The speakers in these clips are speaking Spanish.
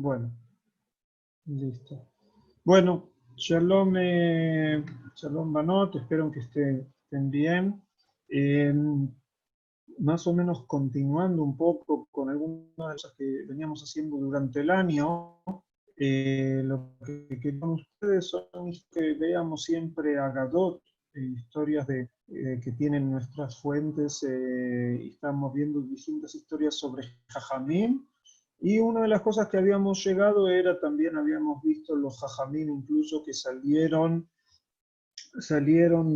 Bueno, listo. Bueno, Shalom, Shalom Banot, espero que estén bien. Más o menos continuando un poco con algunas de las cosas que veníamos haciendo durante el año, lo que querían ustedes son que veamos siempre a Gadot, historias que tienen nuestras fuentes, y estamos viendo distintas historias sobre Jajamim. Y una de las cosas que habíamos llegado era también, habíamos visto los Jajamim incluso que salieron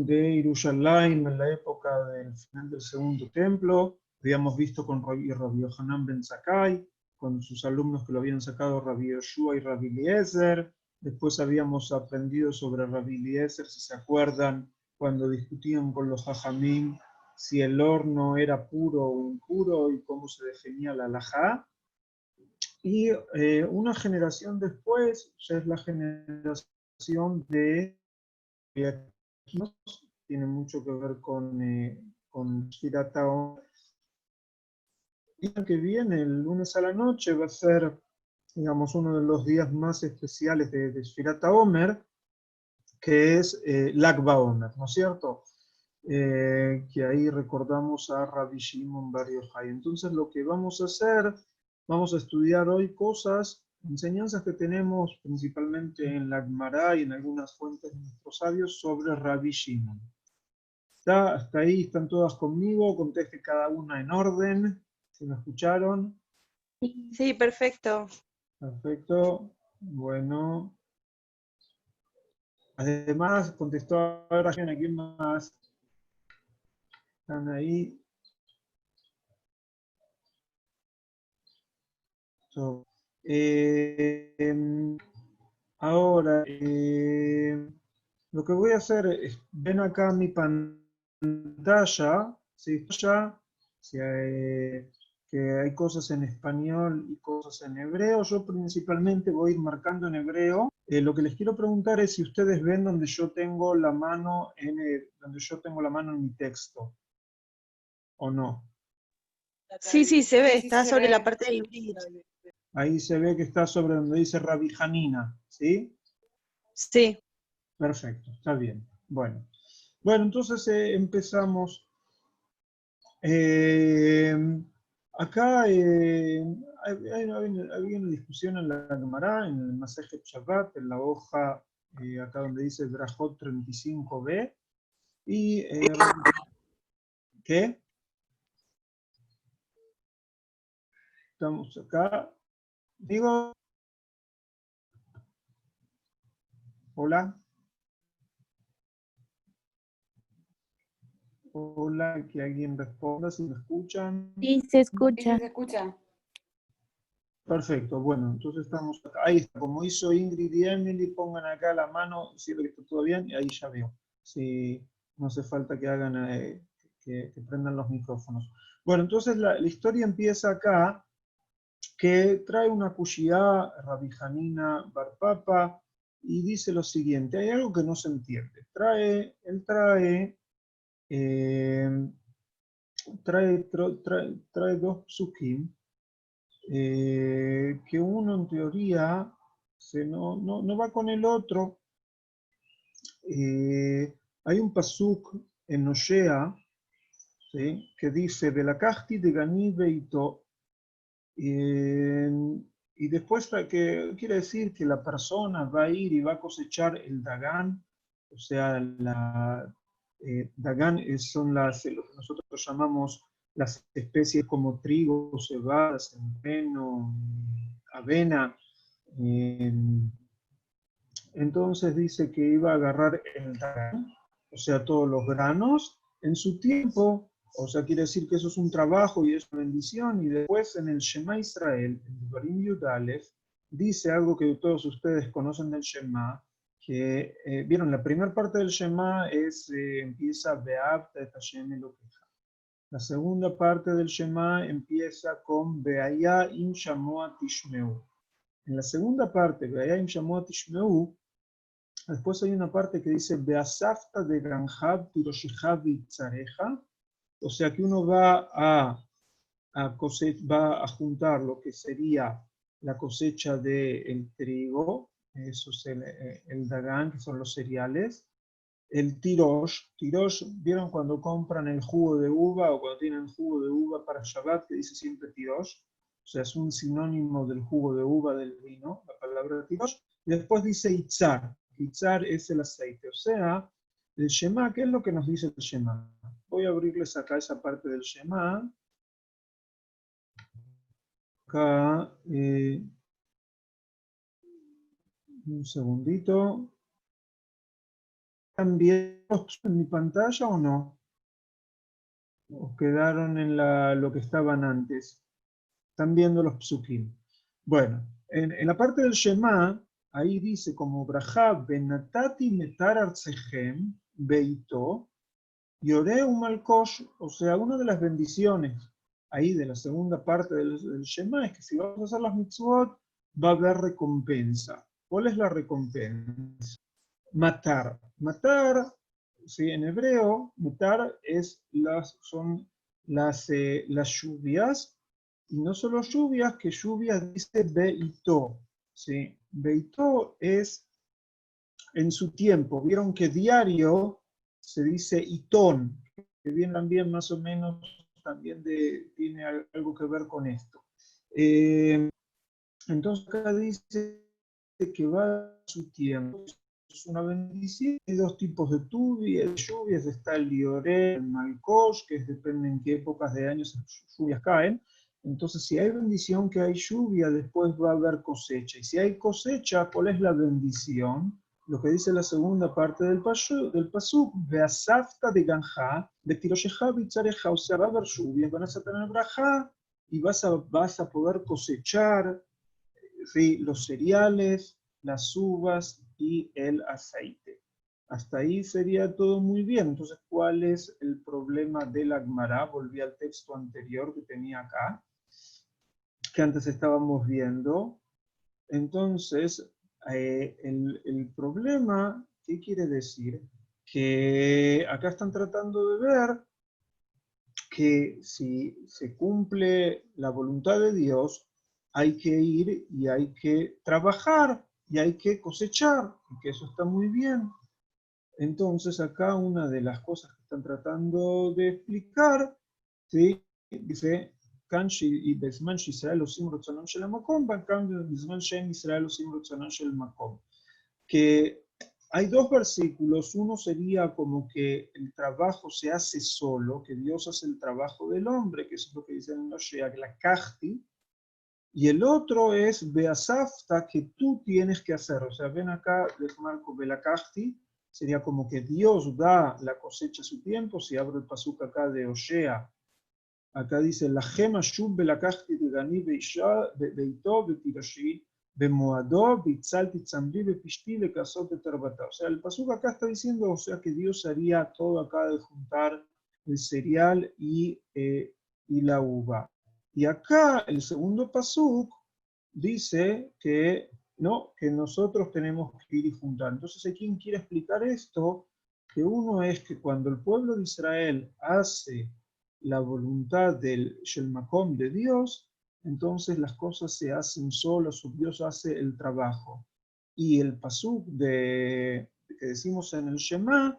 de Jerusalén en la época del final del segundo templo. Habíamos visto con Rabbi Yohanan ben Zakkai, con sus alumnos que lo habían sacado Rabbi Yoshua y Rabbi Eliezer. Después habíamos aprendido sobre Rabbi Eliezer, si se acuerdan, cuando discutían con los Jajamim si el horno era puro o impuro y cómo se definía la halajá. Y una generación después, ya es la generación de aquí, tiene mucho que ver con Shfirat HaOmer. El día que viene, el lunes a la noche, va a ser, digamos, uno de los días más especiales de Shfirat HaOmer, que es Lag BaOmer, ¿no es cierto? Que ahí recordamos a Rabbi Shimon Bar Yochai. Entonces lo que vamos a hacer, vamos a estudiar hoy cosas, enseñanzas que tenemos principalmente en la Gemara y en algunas fuentes de nuestros sabios sobre Rabbi Shimon. Hasta ahí están todas conmigo, conteste cada una en orden, ¿se me escucharon? Sí, perfecto. Perfecto, bueno. Además, contestó ahora a quién más están ahí. So, ahora, lo que voy a hacer es, ven acá mi pantalla, ¿sí? Si que hay cosas en español y cosas en hebreo. Yo principalmente voy a ir marcando en hebreo. Lo que les quiero preguntar es si ustedes ven donde yo tengo la mano en mi texto, ¿o no? Sí, se ve, Sí, está se sobre la ve. parte del bridge. Ahí se ve que está sobre donde dice Rabbi Hanina, ¿sí? Sí. Perfecto, está bien. Bueno, entonces empezamos. Acá había una discusión en la Gemara, en el Masejet Shabbat, en la hoja, acá donde dice Brajot 35b. Y, ¿qué? Estamos acá. Digo, hola. Hola, que alguien responda si me escuchan. Sí, se escucha. Sí, se escucha. Perfecto, bueno, entonces estamos acá. Ahí está, como hizo Ingrid y Emily, pongan acá la mano, si que está todo bien, y ahí ya veo. Si no hace falta que hagan, que prendan los micrófonos. Bueno, entonces la historia empieza acá, que trae una cushía, Rabbi Hanina Bar Papa, y dice lo siguiente: hay algo que no se entiende. Él trae dos psukim, que uno en teoría no va con el otro. Hay un pasuk en Oshea, ¿sí?, que dice, Velakachti de Gani Beito, y después que quiere decir que la persona va a ir y va a cosechar el Dagán, o sea, Dagán son lo que nosotros llamamos las especies como trigo, cebada, centeno, avena. Entonces dice que iba a agarrar el Dagán, o sea, todos los granos, en su tiempo. O sea, quiere decir que eso es un trabajo y es una bendición. Y después en el Shema Israel, en Devarim Yud Aleph, dice algo que todos ustedes conocen del Shema, que, vieron, la primera parte del Shema empieza Be'avta et Hashem Elokecha. La segunda parte del Shema empieza con Be'aya im shamoa tishmeu. En la segunda parte, Be'aya im shamoa tishmeu, después hay una parte que dice Be'asafta de Granjab Tiroshicha Vitzareja. O sea que uno va a juntar lo que sería la cosecha del trigo, eso es el Dagan, que son los cereales. El tirosh, ¿vieron cuando compran el jugo de uva o cuando tienen jugo de uva para Shabbat, que dice siempre tirosh? O sea, es un sinónimo del jugo de uva del vino, la palabra tirosh. Y después dice itzar. Itzar es el aceite. O sea, el Shema, ¿qué es lo que nos dice el Shema? Voy a abrirles acá esa parte del Shema. Acá, un segundito. ¿Están viendo en mi pantalla o no? ¿O quedaron en lo que estaban antes? Están viendo los psukim. Bueno, en la parte del Shema, ahí dice como Brajá, Benatati metar artsejem, beito, Yoré un malkosh, o sea, una de las bendiciones ahí de la segunda parte del Shema es que si vamos a hacer las mitzvot, va a haber recompensa. ¿Cuál es la recompensa? Matar. Matar, ¿sí? En hebreo, matar son las lluvias, y no solo lluvias, que lluvias dice beito. ¿Sí? Beito es en su tiempo. Vieron que diario se dice itón, que viene también más o menos, también tiene algo que ver con esto. Entonces acá dice que va a su tiempo. Es una bendición. Hay dos tipos de lluvias. Está el lioré, el malkosh, que depende en qué épocas de año esas lluvias caen. Entonces, si hay bendición que hay lluvia, después va a haber cosecha. Y si hay cosecha, ¿cuál es la bendición? Lo que dice la segunda parte del pasuk, Beasafta de Ganja, de Tirosheja Bitzareja, o sea, va a haber lluvia, van a tener brajá, y vas a poder cosechar, ¿sí? Los cereales, las uvas y el aceite. Hasta ahí sería todo muy bien. Entonces, ¿cuál es el problema de la Gemara? Volví al texto anterior que tenía acá, que antes estábamos viendo. Entonces, el problema, ¿qué quiere decir? Que acá están tratando de ver que si se cumple la voluntad de Dios, hay que ir y hay que trabajar y hay que cosechar, y que eso está muy bien. Entonces acá una de las cosas que están tratando de explicar, ¿sí? Dice, y Bezman Israel osim rotzonon shel hamakom, Bezman Shem Israel osim rotzonon shel makom. Que hay dos versículos, uno sería como que el trabajo se hace solo, que Dios hace el trabajo del hombre, que eso es lo que dice en Moshiach, la kahti, y el otro es beasafta, que tú tienes que hacer. O sea, ven acá, les marco belakahti, sería como que Dios da la cosecha a su tiempo. Si abro el pasuk acá de Oshea, acá dice, la gema shub belakahti de gani beito betiroshi, bemoado bitzalti tzamri bepishti lekasot betarbata. O sea, el pasuk acá está diciendo, o sea, que Dios haría todo acá de juntar el cereal y la uva. Y acá el segundo pasuk dice que no, que nosotros tenemos que ir y juntar. Entonces, ¿hay quien quiere explicar esto? Que uno es que cuando el pueblo de Israel hace la voluntad del Shelmakom de Dios, entonces las cosas se hacen solas, Dios hace el trabajo. Y el pasuk que decimos en el Shema,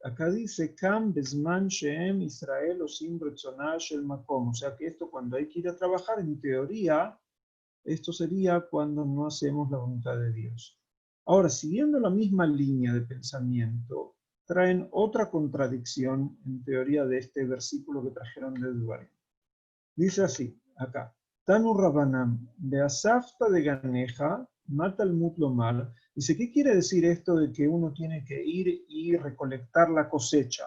acá dice, Kam bezman sheem Israel osim retzonah shel makom. O sea que esto cuando hay que ir a trabajar, en teoría, esto sería cuando no hacemos la voluntad de Dios. Ahora, siguiendo la misma línea de pensamiento, traen otra contradicción en teoría de este versículo que trajeron de Dvarim. Dice así, acá, Tanu Rabanam, de Asafta de Ganeja, mata el mutlomar. Dice, ¿qué quiere decir esto de que uno tiene que ir y recolectar la cosecha?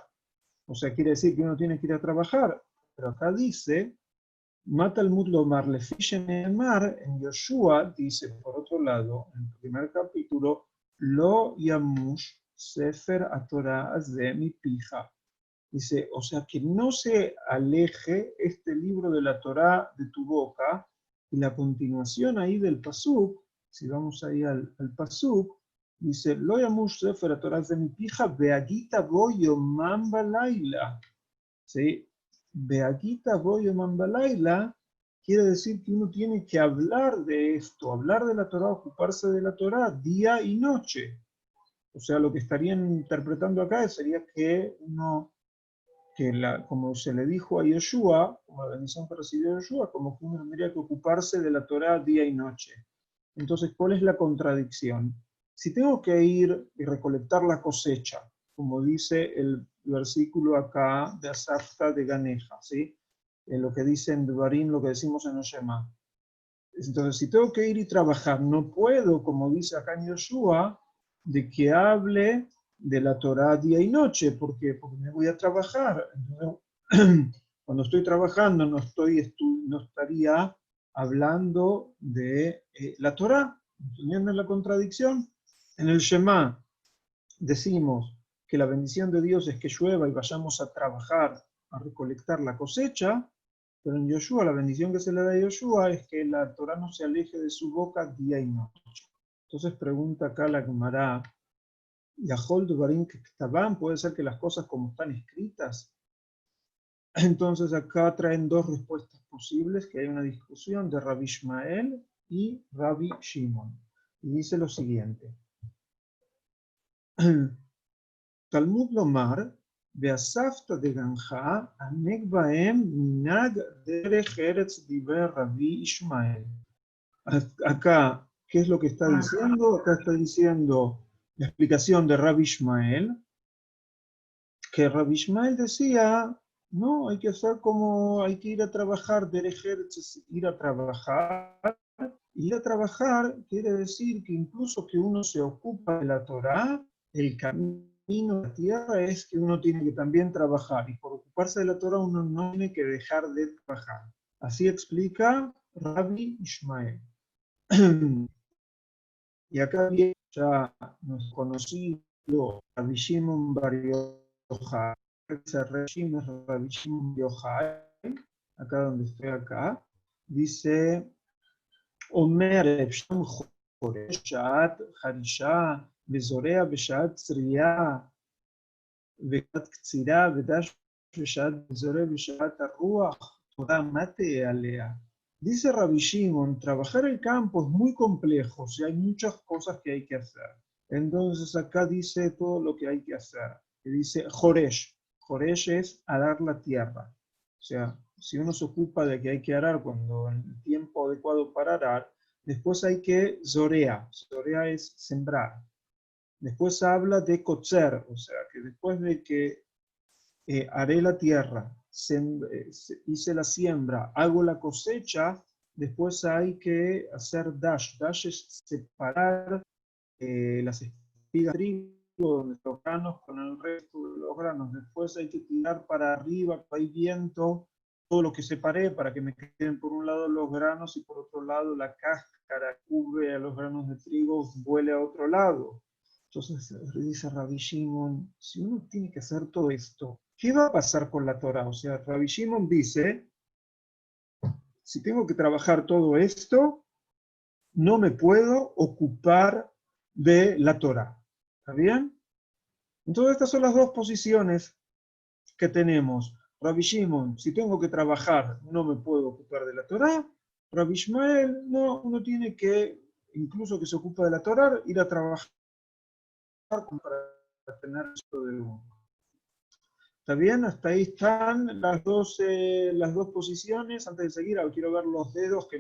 O sea, quiere decir que uno tiene que ir a trabajar. Pero acá dice, mata el mutlomar, le fichen en el mar, en Yoshua, dice, por otro lado, en el primer capítulo, Lo yamush sefer a Torah de mi pija. Dice, o sea, que no se aleje este libro de la Torá de tu boca. Y la continuación ahí del pasuk, si vamos ahí al pasuk, dice, Lo yamush sefer a Torah de mi pija, beagita boyo mamba laila. ¿Sí? Beagita boyo mamba laila quiere decir que uno tiene que hablar de esto, hablar de la Torá, ocuparse de la Torá día y noche. O sea, lo que estarían interpretando acá sería que uno, como se le dijo a Yoshua, como la bendición que recibió Yoshua, como que uno tendría que ocuparse de la Torá día y noche. Entonces, ¿cuál es la contradicción? Si tengo que ir y recolectar la cosecha, como dice el versículo acá de Asafta de Ganeja, ¿sí? En lo que dice en Devarim, lo que decimos en Oshema. Entonces, si tengo que ir y trabajar, no puedo, como dice acá en Yoshua, de que hable de la Torá día y noche. ¿Por qué? Porque me voy a trabajar. Entonces, cuando estoy trabajando no estaría hablando de la Torá. ¿Entienden la contradicción? En el Shema decimos que la bendición de Dios es que llueva y vayamos a trabajar, a recolectar la cosecha, pero en Yoshua la bendición que se le da a Yoshua es que la Torá no se aleje de su boca día y noche. Entonces pregunta acá la Gemara, Yahol Dubarim Kektaban, puede ser que las cosas como están escritas. Entonces acá traen dos respuestas posibles, que hay una discusión de Rabbi Ishmael y Rabbi Shimon. Y dice lo siguiente. Talmud Lomar, Beasafta de Ganja, Anek Baem, Minag Derech Eretz Diber Rabbi Ishmael. Acá, ¿qué es lo que está diciendo? Acá está diciendo la explicación de Rabbi Ishmael, que Rabbi Ishmael decía, no, hay que hacer como, hay que ir a trabajar, Derech Eretz, ir a trabajar. Ir a trabajar quiere decir que incluso que uno se ocupa de la Torá, el camino a la tierra es que uno tiene que también trabajar. Y por ocuparse de la Torá uno no tiene que dejar de trabajar. Así explica Rabbi Ishmael. Y acá viene ya nos conocido Rabbi Shimon Bar Yochai, Rabbi Shimon Bar Yochai, acá donde estoy acá, dice אומר אפשר חורש שעת חרישה וזורע בשעת צרייה וקצת קצירה ודש בשעת זורע בשעת הרוח, תורה מטה עליה. Dice Rabbi Shimon, trabajar el campo es muy complejo, o sea, hay muchas cosas que hay que hacer. Entonces acá dice todo lo que hay que hacer. Que dice Joresh. Joresh es arar la tierra. O sea, si uno se ocupa de que hay que arar cuando en el tiempo adecuado para arar, después hay que zorea. Zorea es sembrar. Después habla de kotzer, o sea, que después de que haré la tierra, hice la siembra, hago la cosecha, después hay que hacer dash. Dash es separar las espigas de trigo, donde los granos con el resto de los granos. Después hay que tirar para arriba, hay viento, todo lo que separé para que me queden por un lado los granos y por otro lado la cáscara cubre a los granos de trigo, vuele a otro lado. Entonces dice Rabbi Shimon, si uno tiene que hacer todo esto, ¿qué va a pasar con la Torah? O sea, Rabbi Shimon dice, si tengo que trabajar todo esto, no me puedo ocupar de la Torah. ¿Está bien? Entonces estas son las dos posiciones que tenemos. Rabbi Shimon, si tengo que trabajar, no me puedo ocupar de la Torah. Rabbi Ishmael, no, uno tiene que, incluso que se ocupa de la Torah, ir a trabajar para tener esto de uno. ¿Está bien? Hasta ahí están las dos posiciones. Antes de seguir, quiero ver los dedos que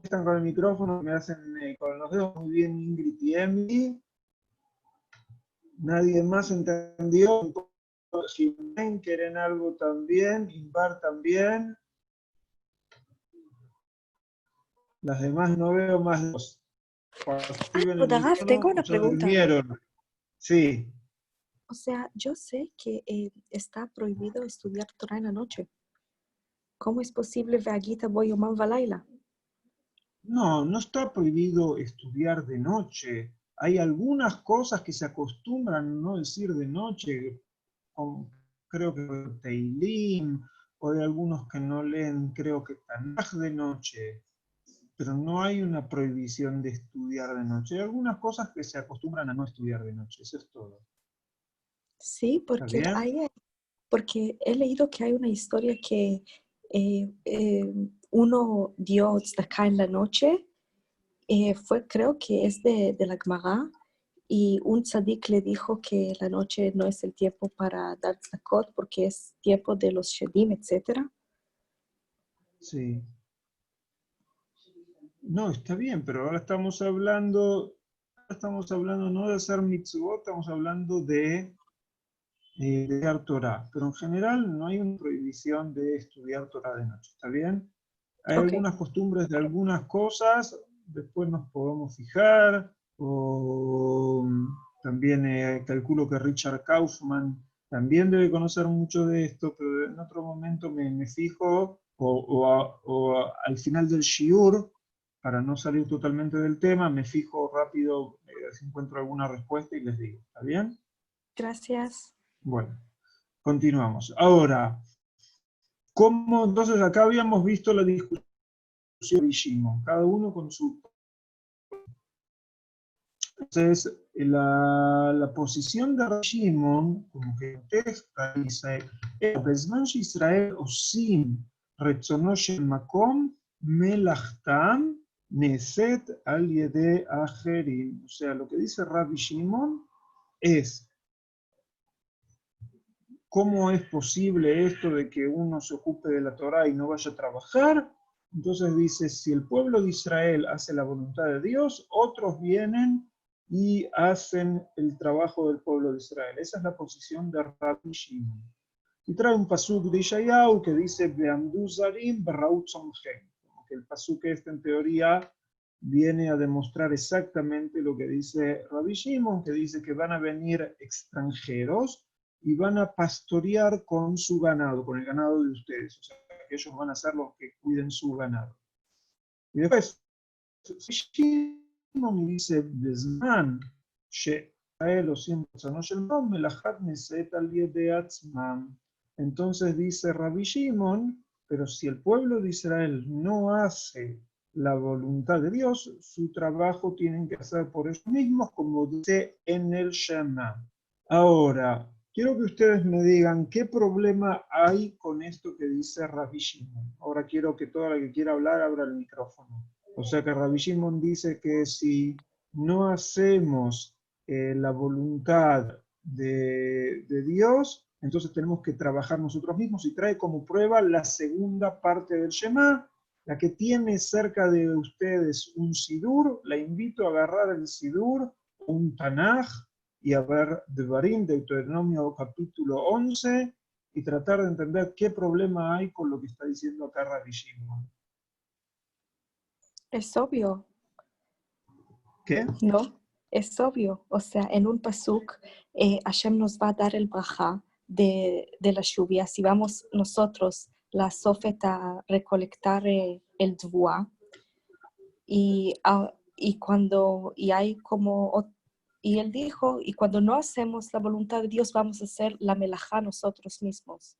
están con el micrófono, me hacen con los dedos muy bien Ingrid y Emily. Nadie más entendió. Jiménez, quieren algo también, Inbar también. Las demás no veo más dos. Activen el Raf, tengo micrófono, una se pregunta. durmieron. Sí. O sea, yo sé que está prohibido estudiar Torah en la noche. ¿Cómo es posible Veagita Boyomam Valaila? No, no está prohibido estudiar de noche. Hay algunas cosas que se acostumbran a no decir de noche, creo que Teilim, o hay algunos que no leen, creo que Tanaj de noche, pero no hay una prohibición de estudiar de noche. Hay algunas cosas que se acostumbran a no estudiar de noche, eso es todo. Sí, ¿Está bien? porque he leído que hay una historia que uno dio tzedakah en la noche, creo que es de la Gemara, y un tzadik le dijo que la noche no es el tiempo para dar tzedakot porque es tiempo de los shedim, etc. Sí. No, está bien, pero ahora estamos hablando no de hacer mitzvot, estamos hablando de estudiar Torah. Pero en general no hay una prohibición de estudiar Torah de noche, ¿está bien? Hay Ok, algunas costumbres de algunas cosas, después nos podemos fijar, o también calculo que Richard Kaufman también debe conocer mucho de esto, pero en otro momento me fijo, al final del shiur, para no salir totalmente del tema, me fijo rápido si encuentro alguna respuesta y les digo, ¿está bien? gracias. Bueno, continuamos. Ahora, ¿cómo entonces acá habíamos visto la discusión de Shimon, cada uno con su... Entonces, la posición de Shimon, como que contesta, dice, בזמן שישראל עושים רצונו של מקום, מלאכתם נעשית על ידי אחרים. O sea, lo que dice Rabbi Shimon es, ¿cómo es posible esto de que uno se ocupe de la Torá y no vaya a trabajar? Entonces dice, si el pueblo de Israel hace la voluntad de Dios, otros vienen y hacen el trabajo del pueblo de Israel. Esa es la posición de Rabbi Shimon. Y trae un pasuk de Ishayahu que dice, Be'amdu zarim berraut somchem. Que el pasuk este en teoría viene a demostrar exactamente lo que dice Rabbi Shimon, que dice que van a venir extranjeros y van a pastorear con su ganado, con el ganado de ustedes. O sea, que ellos van a ser los que cuiden su ganado. Y después, Shimon dice, Bezman, She'ael osim rotzono shel Ma'om, melachat neset al yedei atzmam. Entonces dice Rabbi Shimon, pero si el pueblo de Israel no hace la voluntad de Dios, su trabajo tienen que hacer por ellos mismos, como dice en el Shema. Ahora, quiero que ustedes me digan qué problema hay con esto que dice Rabbi Shimon. Ahora quiero que toda la que quiera hablar abra el micrófono. O sea que Rabbi Shimon dice que si no hacemos la voluntad de Dios, entonces tenemos que trabajar nosotros mismos, y trae como prueba la segunda parte del Shema. La que tiene cerca de ustedes un Sidur, la invito a agarrar el Sidur, un Tanaj, y a ver Devarim, Deuteronomio capítulo 11, y tratar de entender qué problema hay con lo que está diciendo acá Rabbi Shimon. Es obvio, ¿Qué? ¿no? Es obvio. O sea, en un pasuk, Hashem nos va a dar el braja de la lluvia. Si vamos nosotros, la Sofet, a recolectar el dvua, y hay como, y él dijo, y cuando no hacemos la voluntad de Dios, vamos a hacer la melajá nosotros mismos.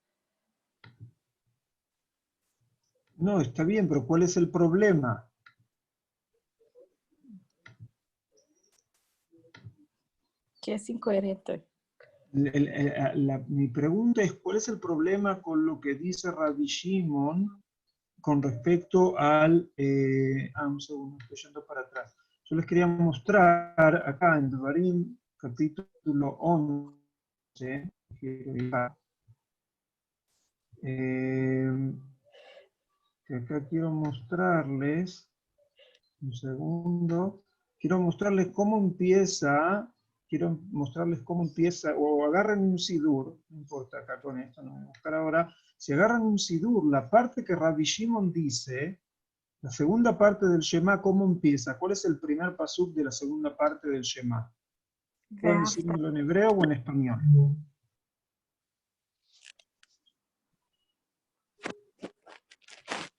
No, está bien, pero ¿cuál es el problema? Que es incoherente. Mi pregunta es, ¿cuál es el problema con lo que dice Rabbi Shimon con respecto al... un segundo, estoy yendo para atrás. Yo les quería mostrar acá en Devarim, capítulo 11, que acá quiero mostrarles, un segundo, quiero mostrarles cómo empieza, o agarren un sidur, no importa acá con esto, no voy a buscar ahora, si agarran un sidur, la parte que Rabbi Shimon dice, la segunda parte del Shema, ¿cómo empieza? ¿Cuál es el primer pasuk de la segunda parte del Shema? Pueden decírmelo en hebreo o en español.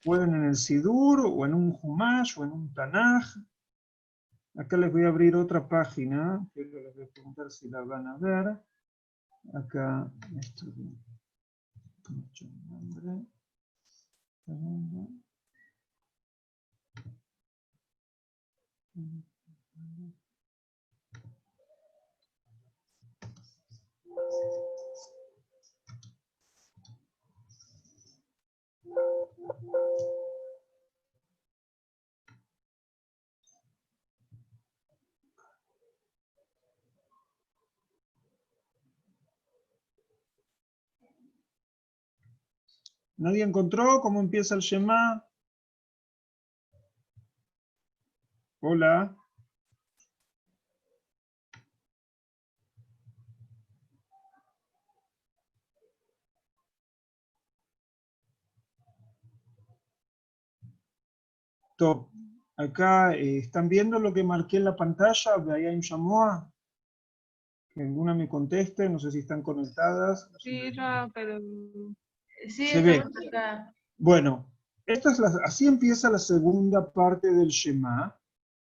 Pueden en el sidur, o en un Humash, o en un Tanaj. Acá les voy a abrir otra página, que les voy a preguntar si la van a ver. Acá, esto mucho nombre. Segundo. ¿Nadie encontró cómo empieza el Shema? Hola. Top. Acá están viendo lo que marqué en la pantalla. Vean Shamoa. Que alguna me conteste. No sé si están conectadas. Sí, Ra, pero sí, Se ve. estamos acá. Bueno, así empieza la segunda parte del Shema.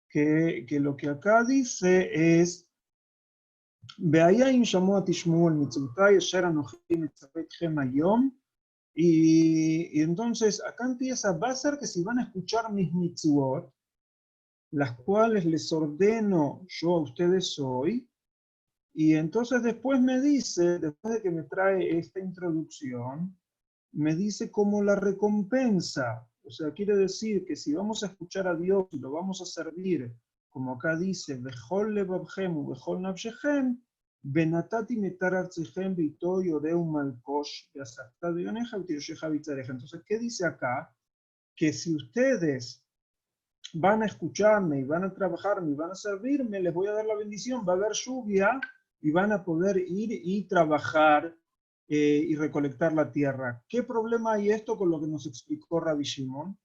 Que lo que acá dice es והיה אם שמוע תשמעו על מצוותיי אשר אנוכי מצווה אתכם היום. Y entonces acá empieza, va a ser que si van a escuchar mis mitzvot, las cuales les ordeno yo a ustedes hoy, y entonces después me dice, después de que me trae esta introducción, me dice como la recompensa. O sea, quiere decir que si vamos a escuchar a Dios y lo vamos a servir, como acá dice, Bechol levavchem u bechol nafshechem, benatati metar artzechem vito yoreu malkosh beasakta beyoneja utirosheja bitzareja. Entonces, ¿qué dice acá? Que si ustedes van a escucharme y van a trabajarme y van a servirme, les voy a dar la bendición, va a haber lluvia y van a poder ir y trabajar y recolectar la tierra. ¿Qué problema hay esto con lo que nos explicó Rabbi Shimon?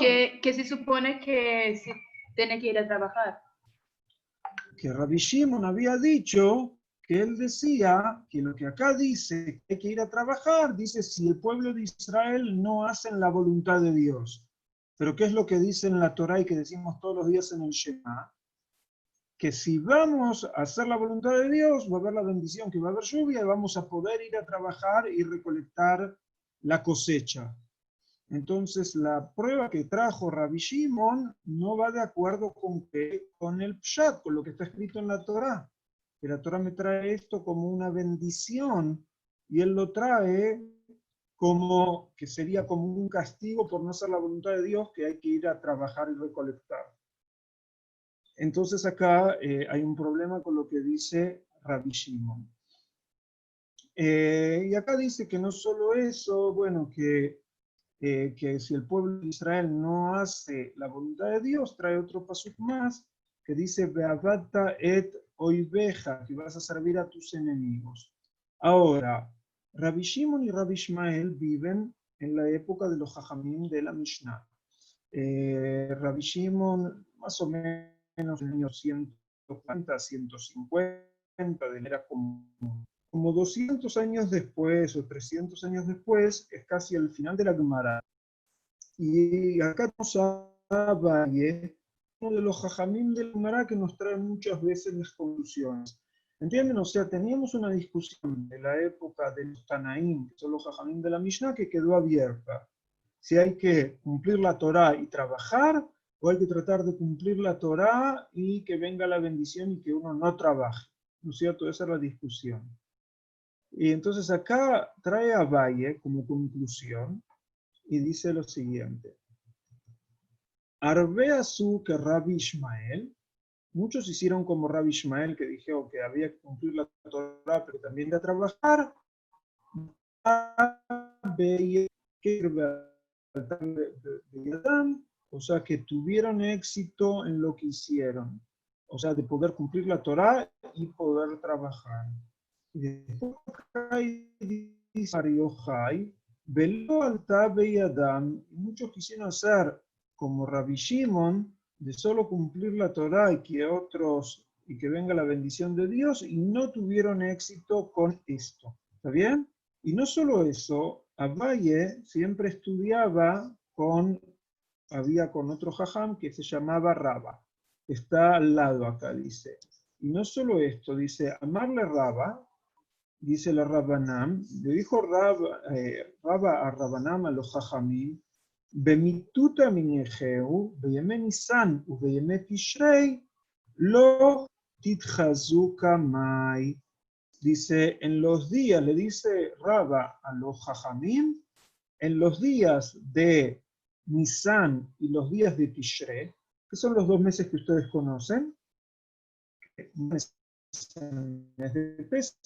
Que se supone que sí tiene que ir a trabajar. Que Rabbi Shimon había dicho que él decía que lo que acá dice que hay que ir a trabajar, dice si el pueblo de Israel no hacen la voluntad de Dios. Pero ¿qué es lo que dice en la Torá y que decimos todos los días en el Shema? Que si vamos a hacer la voluntad de Dios, va a haber la bendición, que va a haber lluvia y vamos a poder ir a trabajar y recolectar la cosecha. Entonces, la prueba que trajo Rabbi Shimon no va de acuerdo con el Pshat, con lo que está escrito en la Torá. Que la Torá me trae esto como una bendición y él lo trae como que sería como un castigo por no hacer la voluntad de Dios, que hay que ir a trabajar y recolectar. Entonces acá hay un problema con lo que dice Rabbi Shimon. Y acá dice que no solo eso, bueno, que si el pueblo de Israel no hace la voluntad de Dios, trae otro pasuk más, que dice, Beavata et oiveja, que vas a servir a tus enemigos. Ahora, Rabbi Shimon y Rabbi Ishmael viven en la época de los Jajamim de la Mishnah. Rabbi Shimon, más o menos en los años 140, 150, era como 200 años después o 300 años después, es casi el final de la Gemara. Y acá tenemos a Valle, uno de los jajamim de la Gemara que nos trae muchas veces las conclusiones. ¿Entienden? O sea, teníamos una discusión de la época de los Tanaim, que son los jajamim de la Mishnah, que quedó abierta. Si hay que cumplir la Torá y trabajar, o hay que tratar de cumplir la Torá y que venga la bendición y que uno no trabaje. ¿No es cierto? Esa es la discusión. Y entonces acá trae a Valle como conclusión y dice lo siguiente. Arbe su que Rabbi Ishmael, muchos hicieron como Rabbi Ishmael que dijeron que había que cumplir la Torá pero también de trabajar. O sea, que tuvieron éxito en lo que hicieron. O sea, de poder cumplir la Torá y poder trabajar. Y después dice Mario Jai, Velo alta beyadam, muchos quisieron hacer como Rabbi Shimon, de solo cumplir la Torá y que otros, y que venga la bendición de Dios, y no tuvieron éxito con esto. ¿Está bien? Y no solo eso, Abaye siempre estudiaba había con otro jajam que se llamaba Raba. Está al lado acá, dice. Y no solo esto, dice, amarle Raba, dice la Rabanam, le dijo Raba a Rabanam a los jajamim, Bemituta minejeu, beyeme Nisan u beyeme Tishrei, lo titchazu kamai. Dice, en los días, le dice Raba a los jajamim, en los días de Nisan y los días de Tishrei, que son los 2 meses que ustedes conocen, mes de Pesach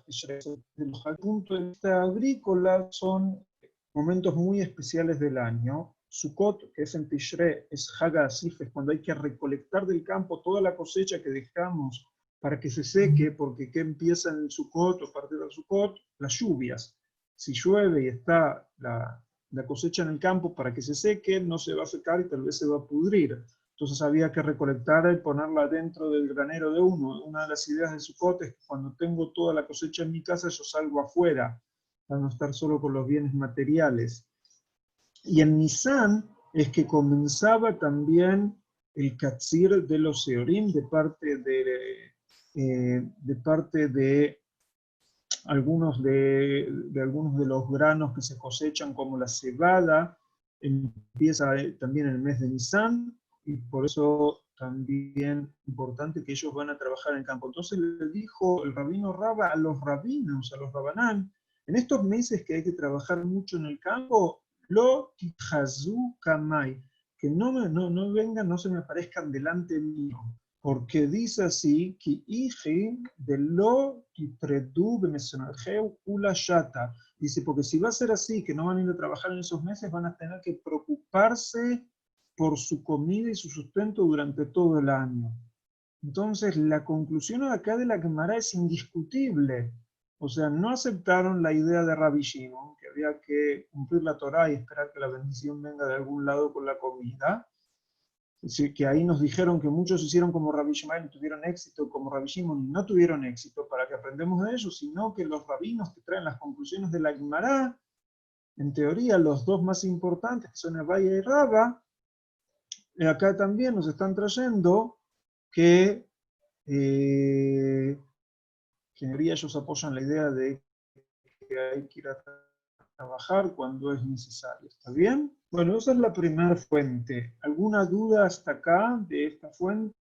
Los puntos de vista agrícola son momentos muy especiales del año. Sukkot, que es en Tishrei, es Hag HaAsif, es cuando hay que recolectar del campo toda la cosecha que dejamos para que se seque, porque ¿qué empieza en el Sukkot o a partir del Sukkot? Las lluvias. Si llueve y está la cosecha en el campo para que se seque, no se va a secar y tal vez se va a pudrir. Entonces había que recolectarla y ponerla dentro del granero de uno. Una de las ideas de Sukkot es que cuando tengo toda la cosecha en mi casa, yo salgo afuera, para no estar solo con los bienes materiales. Y en Nisan es que comenzaba también el Katsir de los Seorim de parte de algunos de los granos que se cosechan, como la cebada, empieza también en el mes de Nisan, y por eso también importante que ellos van a trabajar en el campo. Entonces le dijo el rabino Raba a los rabinos, a los rabanán, en estos meses que hay que trabajar mucho en el campo, lo titjazú kamai, que no vengan, no se me aparezcan delante mío. Porque dice así, que de lo shata. Dice, porque si va a ser así, que no van a ir a trabajar en esos meses, van a tener que preocuparse por su comida y su sustento durante todo el año. Entonces, la conclusión acá de la Gemara es indiscutible. O sea, no aceptaron la idea de Rabbi Shimon, que había que cumplir la Torá y esperar que la bendición venga de algún lado con la comida. Es decir, que ahí nos dijeron que muchos hicieron como Rabbi Shimon y tuvieron éxito, como Rabbi Shimon y no tuvieron éxito, para que aprendamos de ellos, sino que los rabinos que traen las conclusiones de la Gemara, en teoría los dos más importantes, que son Abaya y Raba, acá también nos están trayendo que en teoría ellos apoyan la idea de que hay que ir a trabajar cuando es necesario. ¿Está bien? Bueno, esa es la primera fuente. ¿Alguna duda hasta acá de esta fuente?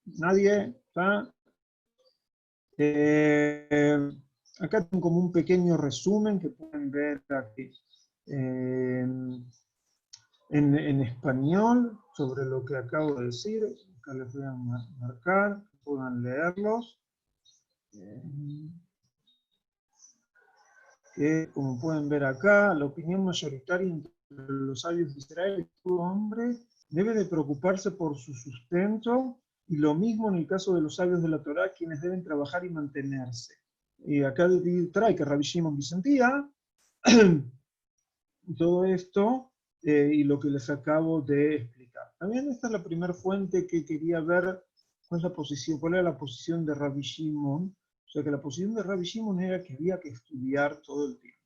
¿Nadie? ¿Está? Acá tengo como un pequeño resumen que pueden ver aquí en español sobre lo que acabo de decir. Acá les voy a marcar, que puedan leerlos. Que, como pueden ver acá, la opinión mayoritaria entre los sabios de Israel es que todo hombre debe de preocuparse por su sustento, y lo mismo en el caso de los sabios de la Torá, quienes deben trabajar y mantenerse. Y acá trae que Rabbi Shimon disentía todo esto y lo que les acabo de explicar. También esta es la primera fuente que quería ver cuál era la posición de Rabbi Shimon. O sea que la posición de Rabbi Shimon era que había que estudiar todo el tiempo.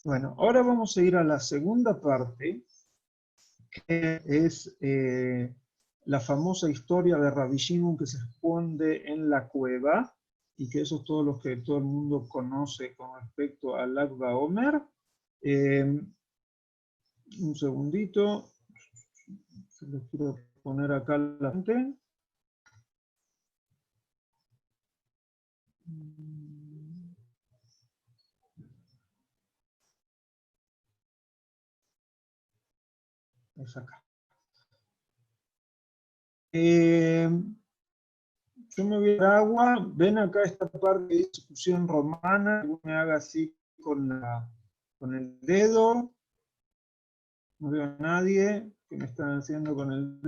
Bueno, ahora vamos a ir a la segunda parte, que es la famosa historia de Rabbi Shimon que se esconde en la cueva, y que eso es todo lo que todo el mundo conoce con respecto al Lag BaOmer. Un segundito, se lo quiero poner acá la gente. Es acá. Yo me voy a dar agua. Ven acá esta parte de discusión romana. Me haga así con el dedo. No veo a nadie que me están haciendo con el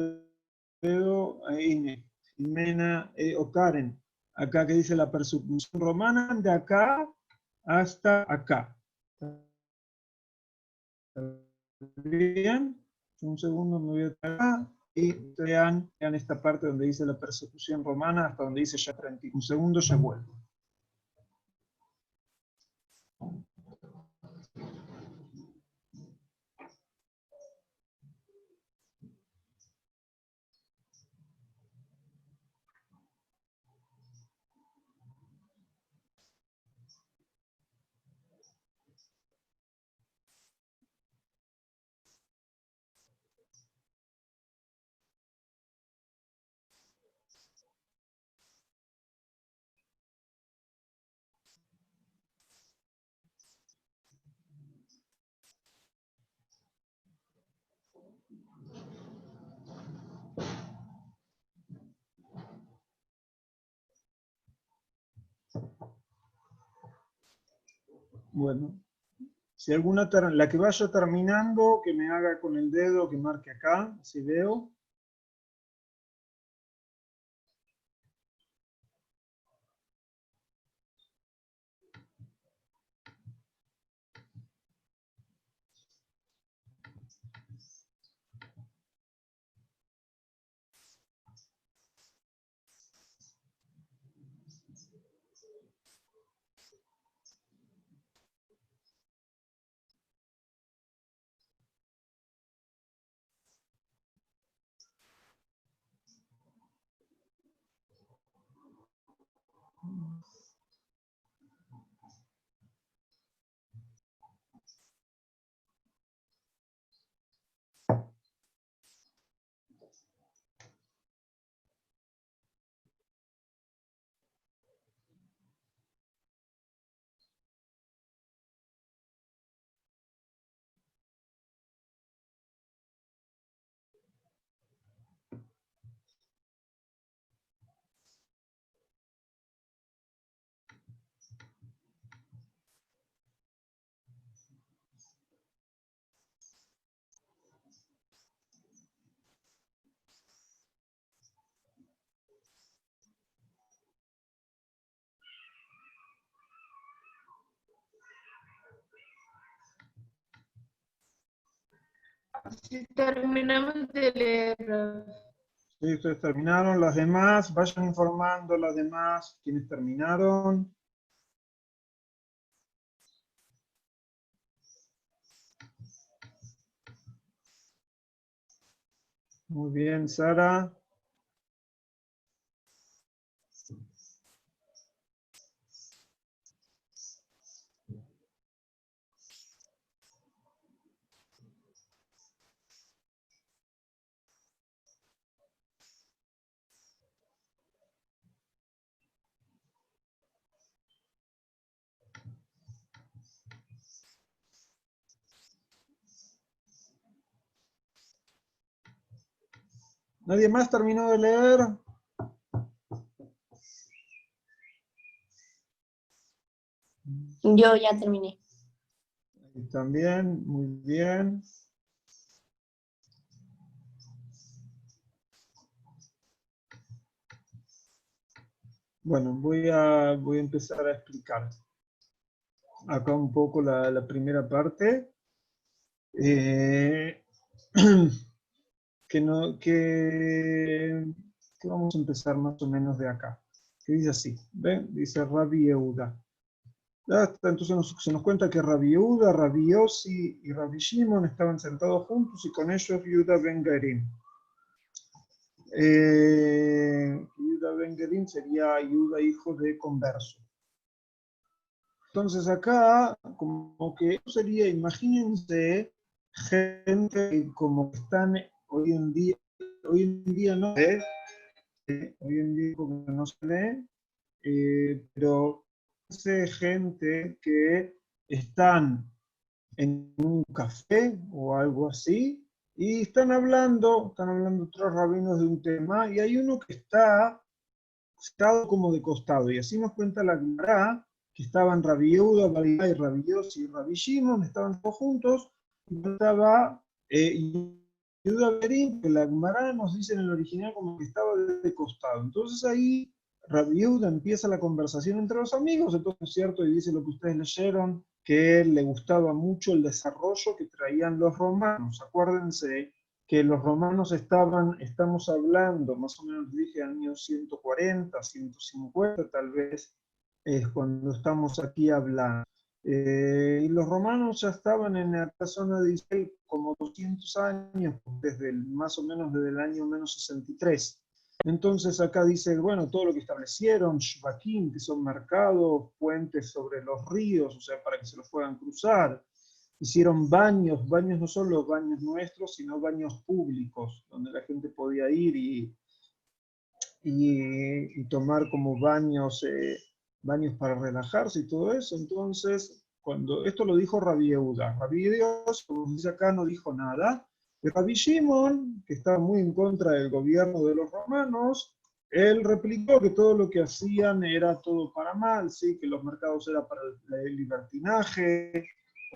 dedo. Ahí, Jimena o Karen. Acá que dice la persecución romana, de acá hasta acá. Bien. Un segundo me voy a acá. Y vean esta parte donde dice la persecución romana, hasta donde dice ya 30. Un segundo, ya vuelvo. Bueno, si alguna, la que vaya terminando, que me haga con el dedo, que marque acá, así veo. Si terminamos de leer. Sí, ustedes terminaron. Las demás, vayan informando las demás, quienes terminaron. Muy bien, Sara. ¿Nadie más terminó de leer? Yo ya terminé. Y también, muy bien. Bueno, voy a empezar a explicar acá un poco la primera parte. Que vamos a empezar más o menos de acá. Que dice así, ¿ven? Dice Rabbi Yehuda. Entonces se nos cuenta que Rabbi Yehuda, Rabbi Yossi y Rabbi Shimon estaban sentados juntos y con ellos Yehuda ben Gerim. Yehuda ben Gerim sería Yehuda hijo de converso. Entonces acá, como que sería, imagínense, gente como que están hoy en día no sé, hoy en día como que no se ve, pero gente que están en un café o algo así, y están hablando otros rabinos de un tema, y hay uno que está como de costado, y así nos cuenta la Gemara, que estaban Rabbi Yehuda, Rabbi y Rabbi Yossi y Rabbi Shimon, estaban todos juntos, y estaba Yehuda Berín, que la Gemara nos dice en el original como que estaba de costado. Entonces ahí Rabbi Yehuda empieza la conversación entre los amigos, entonces es cierto, y dice lo que ustedes leyeron, que él le gustaba mucho el desarrollo que traían los romanos. Acuérdense que los romanos estamos hablando, más o menos dije, años 140, 150 tal vez, es cuando estamos aquí hablando. Y los romanos ya estaban en la zona de Israel como 200 años, más o menos desde el año menos 63. Entonces acá dice, bueno, todo lo que establecieron, shvakim, que son mercados, puentes sobre los ríos, o sea, para que se los puedan cruzar. Hicieron baños no solo los baños nuestros, sino baños públicos, donde la gente podía ir y tomar como baños para relajarse y todo eso. Entonces, cuando esto lo dijo Rabbi Yehuda, Rabbi Dios, como dice acá, no dijo nada. Y Rabbi Shimon, que estaba muy en contra del gobierno de los romanos, él replicó que todo lo que hacían era todo para mal, ¿sí? Que los mercados eran para el libertinaje,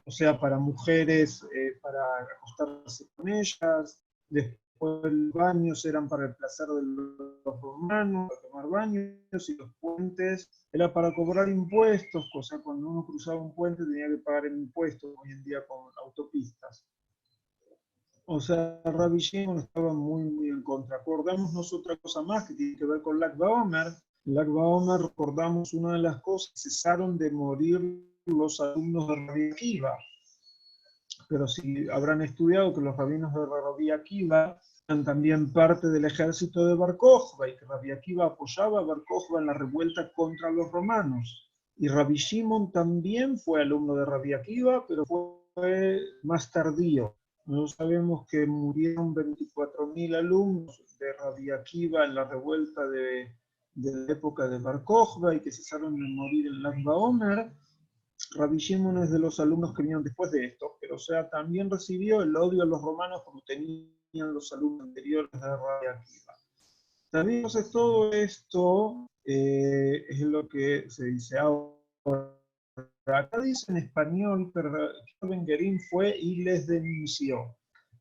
o sea, para mujeres, para acostarse con ellas, después los baños eran para el placer de los romanos, para tomar baños, y los puentes era para cobrar impuestos, o sea, cuando uno cruzaba un puente tenía que pagar el impuesto, hoy en día con autopistas. O sea, Rabbi Shimon estaba muy, muy en contra. Acordémonos otra cosa más que tiene que ver con Lag BaOmer. Lag BaOmer, recordamos una de las cosas, cesaron de morir los alumnos de Rabbi Akiva. Pero si habrán estudiado que los rabinos de Rabbi Akiva eran también parte del ejército de Bar Kokhba, y que Rabbi Akiva apoyaba a Bar Kokhba en la revuelta contra los romanos. Y Rabbi Shimon también fue alumno de Rabbi Akiva, pero fue más tardío. Nosotros sabemos que murieron 24.000 alumnos de Rabbi Akiva en la revuelta de la época de Bar Kokhba y que cesaron de morir en Lag BaOmer. Rabbi Shimon es de los alumnos que vinieron después de esto, pero o sea, también recibió el odio a los romanos como tenían los alumnos anteriores de Rabbi Akiva. También, entonces, todo esto es lo que se dice ahora. Acá dice en español, pero Ben Gerim fue y les denunció.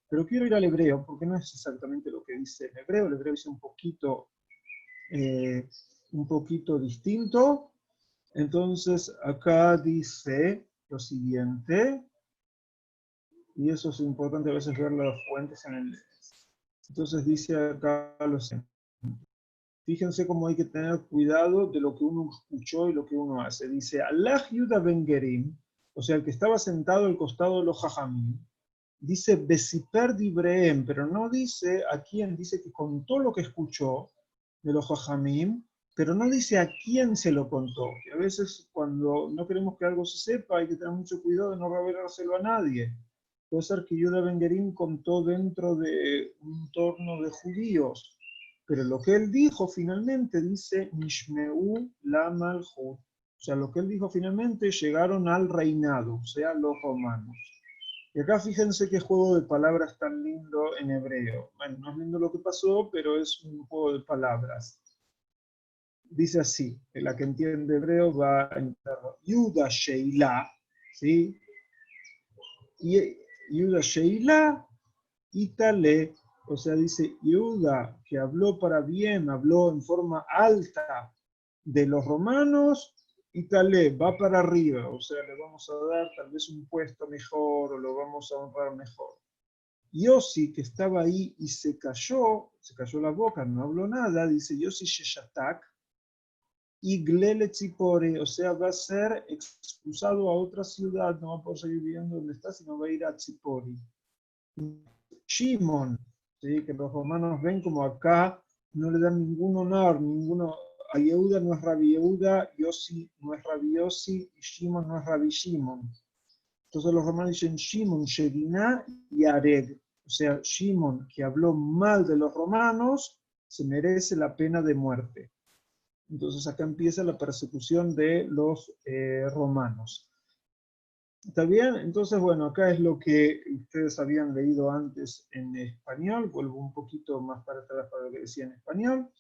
Pero quiero ir al hebreo, porque no es exactamente lo que dice el hebreo dice un poquito distinto. Entonces, acá dice lo siguiente, y eso es importante a veces ver las fuentes en el... Entonces dice acá lo siguiente. Fíjense cómo hay que tener cuidado de lo que uno escuchó y lo que uno hace. Dice, Allah Yuda Ben Gerim, o sea, el que estaba sentado al costado de los Jajamim, dice Besiper Dibreem, pero no dice a quién, dice que contó lo que escuchó de los Jajamim, pero no dice a quién se lo contó. Y a veces cuando no queremos que algo se sepa, hay que tener mucho cuidado de no revelárselo a nadie. Puede ser que Yuda Ben Gerim contó dentro de un entorno de judíos, pero lo que él dijo finalmente dice Nishmeu la Malhut. O sea, lo que él dijo finalmente llegaron al reinado, o sea, los romanos. Y acá fíjense qué juego de palabras tan lindo en hebreo. Bueno, no es lindo lo que pasó, pero es un juego de palabras. Dice así, que la que entiende hebreo va a entender Yuda Sheila, ¿sí? Y Yuda Sheila, Itale, o sea, dice Yuda, que habló para bien, habló en forma alta de los romanos, Itale, va para arriba, o sea, le vamos a dar tal vez un puesto mejor o lo vamos a honrar mejor. Yossi, que estaba ahí y se cayó la boca, no habló nada, dice Yossi Sheshatak, y Glele Tzipore, o sea, va a ser expulsado a otra ciudad, no va a poder seguir viviendo donde está, sino va a ir a Tzipori. Shimon, ¿sí? Que los romanos ven como acá no le dan ningún honor, a Yehuda no es Rabbi Yehuda, Yossi no es Rabbi Yossi, y Shimon no es Rabbi Shimon. Entonces los romanos dicen Shimon, Shediná y Areg. O sea, Shimon, que habló mal de los romanos, se merece la pena de muerte. Entonces acá empieza la persecución de los romanos. ¿Está bien? Entonces, bueno, acá es lo que ustedes habían leído antes en español. Vuelvo un poquito más para atrás para lo que decía en español.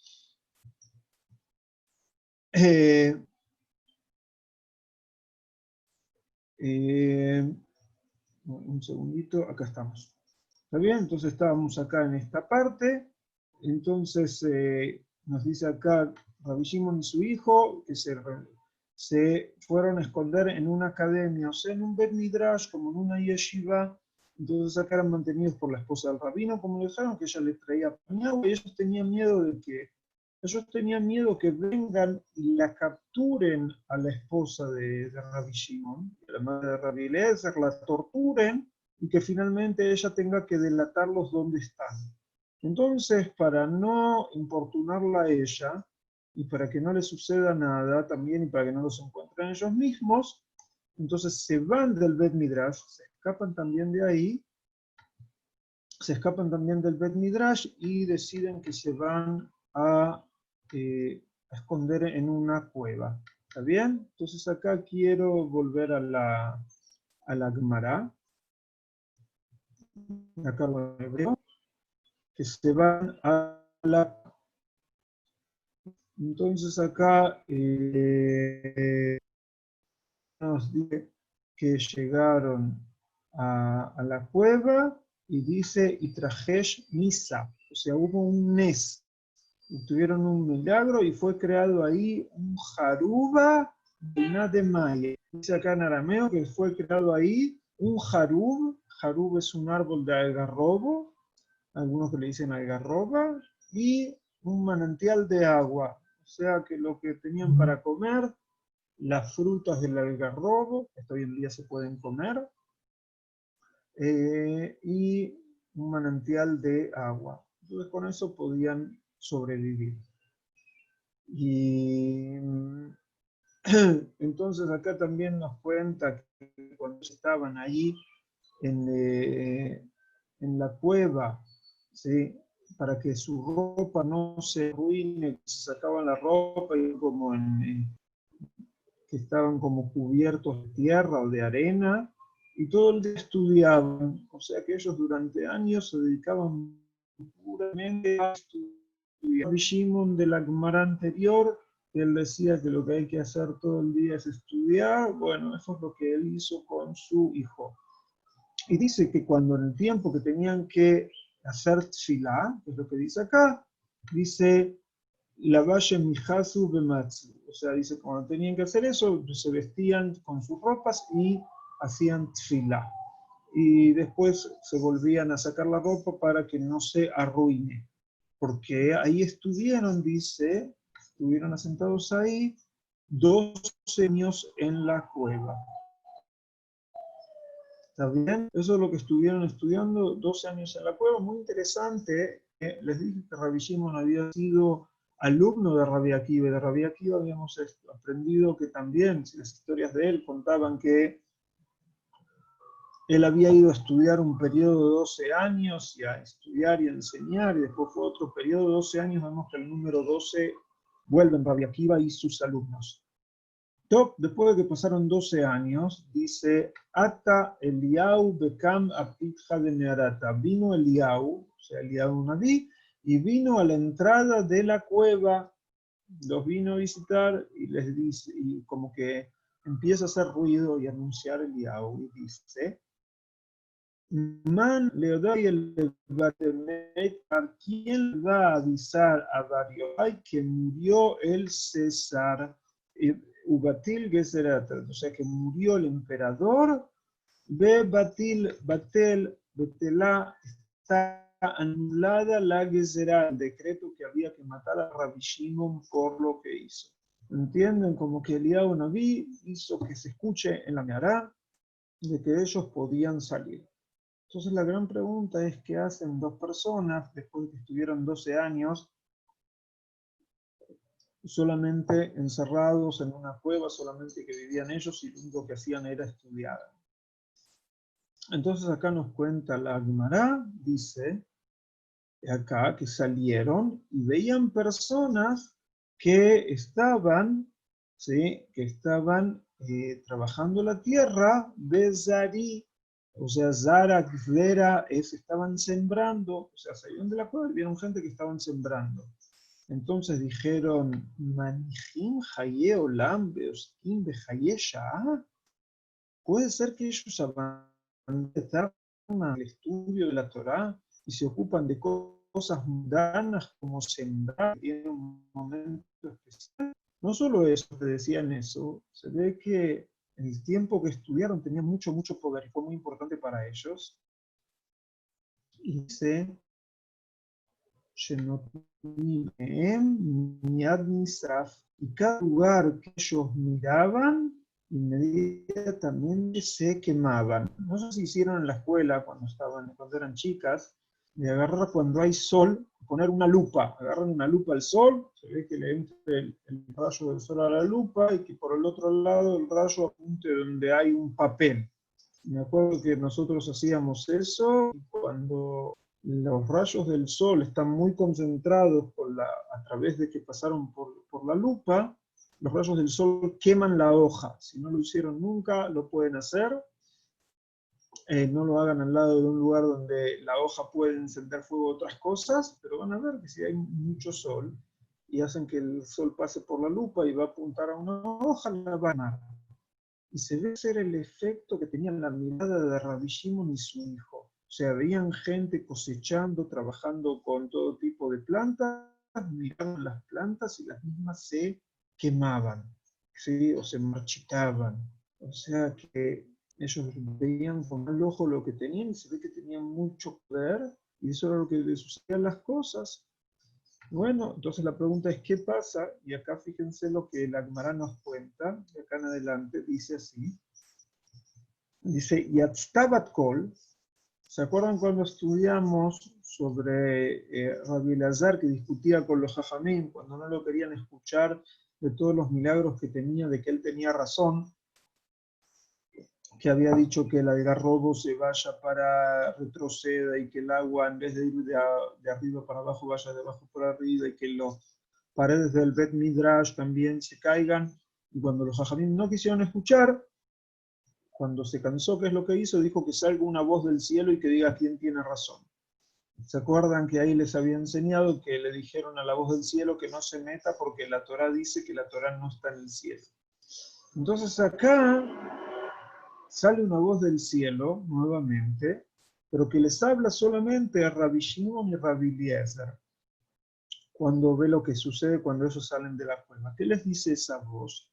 Un segundito, acá estamos. ¿Está bien? Entonces estábamos acá en esta parte. Entonces nos dice acá Rabbi Shimon y su hijo que se fueron a esconder en una academia, o sea, en un Bet Midrash, como en una yeshiva. Entonces acá eran mantenidos por la esposa del rabino, como le dijeron, que ella les traía pañal, y ellos tenían miedo que vengan y la capturen a la esposa de Rabbi Shimon, la madre de Rabbi Eliezer, la torturen, y que finalmente ella tenga que delatarlos dónde están. Entonces, para no importunarla a ella, y para que no le suceda nada también, y para que no los encuentren ellos mismos, entonces se van del Bet Midrash, se escapan también de ahí, se escapan también del Bet Midrash y deciden que se van a esconder en una cueva. ¿Está bien? Entonces acá quiero volver a la Gemara. Acá lo hebreo. Que se van a la... Entonces acá nos dice que llegaron a la cueva y dice Itrajesh Misa, o sea, hubo un nes, tuvieron un milagro y fue creado ahí un jaruba de Maya. Dice acá en arameo que fue creado ahí un jarub es un árbol de algarrobo, algunos que le dicen algarroba, y un manantial de agua, o sea que lo que tenían para comer, las frutas del algarrobo, que hoy en día se pueden comer, y un manantial de agua. Entonces con eso podían sobrevivir. Y entonces acá también nos cuenta que cuando estaban ahí en la cueva, ¿sí? Para que su ropa no se arruine, se sacaban la ropa y como que estaban como cubiertos de tierra o de arena, y todo el día estudiaban, o sea que ellos durante años se dedicaban puramente a estudiar. Rabbi Shimon de la Gemara anterior, él decía que lo que hay que hacer todo el día es estudiar, bueno, eso es lo que él hizo con su hijo. Y dice que cuando en el tiempo que tenían que hacer tfilá, que es lo que dice acá, dice, la valle mijasu bematsu, o sea, dice, cuando tenían que hacer eso, se vestían con sus ropas y hacían tfilá. Y después se volvían a sacar la ropa para que no se arruine. Porque ahí estuvieron, dice, estuvieron asentados ahí 12 años en la cueva. ¿Está bien? Eso es lo que estuvieron estudiando 12 años en la cueva. Muy interesante. Les dije que Rabbi Shimon había sido alumno de Rabbi Akiva. De Rabbi Akiva habíamos aprendido que también, las historias de él contaban que él había ido a estudiar un periodo de 12 años y a estudiar y a enseñar, y después fue otro periodo de 12 años, vemos que el número 12 vuelven Rabbi Akiva y sus alumnos. Después de que pasaron 12 años, dice, Ata Eliau Bekam Apitja de Nearata. Vino Eliau, o sea, Eliau Naví, y vino a la entrada de la cueva, los vino a visitar y les dice, y como que empieza a hacer ruido y anunciar Eliau, y dice, Man Leodai el Batemet, ¿a quién va a avisar a Barioai que murió el César? Ubatil Geserat, o sea que murió el emperador, Betelá, está anulada la Geserat, el decreto que había que matar a Rabbi Shimon por lo que hizo. ¿Entienden? Como que Eliyahu Naví hizo que se escuche en la Mehará de que ellos podían salir. Entonces la gran pregunta es qué hacen dos personas después de que estuvieron 12 años solamente encerrados en una cueva, solamente que vivían ellos y lo único que hacían era estudiar. Entonces acá nos cuenta la Gemara, dice acá que salieron y veían personas que estaban, ¿sí? Que estaban trabajando la tierra de Zari, o sea, Zara, Zera, estaban sembrando, o sea, salieron de la cueva y vieron gente que estaban sembrando. Entonces dijeron, Manijim Haye Olam Beoskim Behaye Shah. Puede ser que ellos abandonaron el estudio de la Torá y se ocupan de cosas mundanas como sembrar en un momento especial. No solo eso, te decían eso, se ve que en el tiempo que estudiaron tenían mucho poder y fue muy importante para ellos. Y dice, y cada lugar que ellos miraban, inmediatamente se quemaban. No sé si hicieron en la escuela cuando eran chicas, de agarrar cuando hay sol, poner una lupa, agarran una lupa al sol, se ve que le entre el rayo del sol a la lupa y que por el otro lado el rayo apunte donde hay un papel. Me acuerdo que nosotros hacíamos eso y cuando los rayos del sol están muy concentrados a través de que pasaron por la lupa, los rayos del sol queman la hoja. Si no lo hicieron nunca, lo pueden hacer. No lo hagan al lado de un lugar donde la hoja puede encender fuego de otras cosas, pero van a ver que si hay mucho sol, y hacen que el sol pase por la lupa y va a apuntar a una hoja, la va a quemar. Y se ve ser el efecto que tenía la mirada de Rabbi Shimon y su hijo. O sea, veían gente cosechando, trabajando con todo tipo de plantas, miraban las plantas y las mismas se quemaban, ¿sí? O se marchitaban. O sea que ellos veían con el ojo lo que tenían y se ve que tenían mucho poder y eso era lo que les sucedía a las cosas. Bueno, entonces la pregunta es, ¿qué pasa? Y acá fíjense lo que la Gemara nos cuenta, de acá en adelante, dice así. Dice, Yatztabat Kol, ¿se acuerdan cuando estudiamos sobre Rabbi Elazar que discutía con los Jajamim cuando no lo querían escuchar de todos los milagros que tenía, de que él tenía razón, que había dicho que el algarrobo se vaya para retroceda y que el agua en vez de ir de arriba para abajo vaya de abajo para arriba y que las paredes del Bet Midrash también se caigan? Y cuando los Jajamim no quisieron escuchar, cuando se cansó, ¿qué es lo que hizo? Dijo que salga una voz del cielo y que diga quién tiene razón. ¿Se acuerdan que ahí les había enseñado que le dijeron a la voz del cielo que no se meta porque la Torá dice que la Torá no está en el cielo? Entonces acá sale una voz del cielo nuevamente, pero que les habla solamente a Rabbi Shimon y Rabbi Eliezer cuando ve lo que sucede cuando ellos salen de la cueva. ¿Qué les dice esa voz?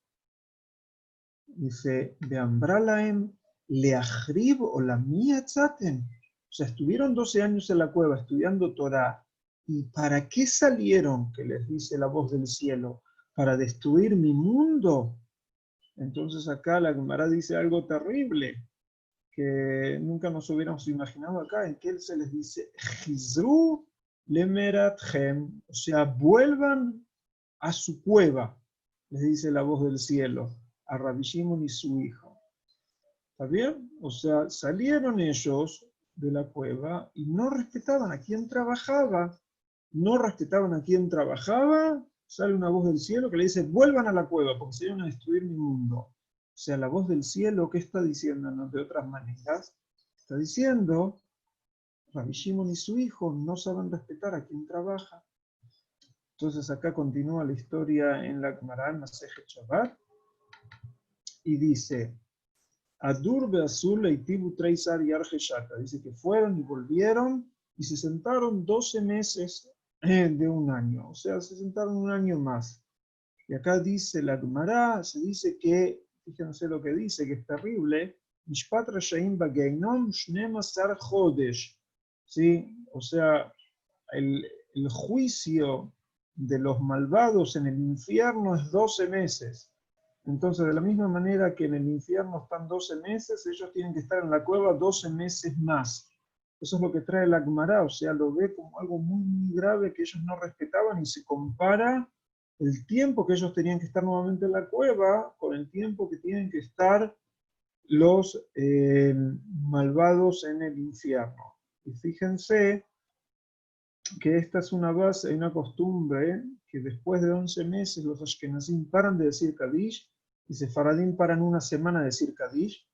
Dice, Beambralaem leachrib o la mía tzaten. O sea, estuvieron 12 años en la cueva estudiando Torah. ¿Y para qué salieron? Que les dice la voz del cielo. ¿Para destruir mi mundo? Entonces acá la Gemara dice algo terrible, que nunca nos hubiéramos imaginado acá, en que él se les dice, Chizru lemeratchem. O sea, vuelvan a su cueva, les dice la voz del cielo a Rabbi Shimon y su hijo. ¿Está bien? O sea, salieron ellos de la cueva y no respetaban a quien trabajaba. No respetaban a quien trabajaba. Sale una voz del cielo que le dice, vuelvan a la cueva porque se iban a destruir mi mundo. O sea, la voz del cielo, ¿qué está diciéndonos de otras maneras? Está diciendo, Rabbi Shimon y su hijo no saben respetar a quien trabaja. Entonces acá continúa la historia en la Gemara, en Masejet Shabbat, y dice, Adur beazul leitibu treisar yarjeshata. Dice que fueron y volvieron y se sentaron 12 meses de un año. O sea, se sentaron un año más. Y acá dice la Gemara, se dice que, fíjense lo que dice, que es terrible, Mishpat Rashaim bageinom shnemasar chodesh. ¿Sí? O sea, el juicio de los malvados en el infierno es 12 meses. Entonces, de la misma manera que en el infierno están 12 meses, ellos tienen que estar en la cueva 12 meses más. Eso es lo que trae la Gemara, o sea, lo ve como algo muy, muy grave que ellos no respetaban y se compara el tiempo que ellos tenían que estar nuevamente en la cueva con el tiempo que tienen que estar los malvados en el infierno. Y fíjense que esta es una base, hay una costumbre que después de 11 meses los ashkenazim paran de decir Kadish y sefaradim paran una semana de decir Kadish,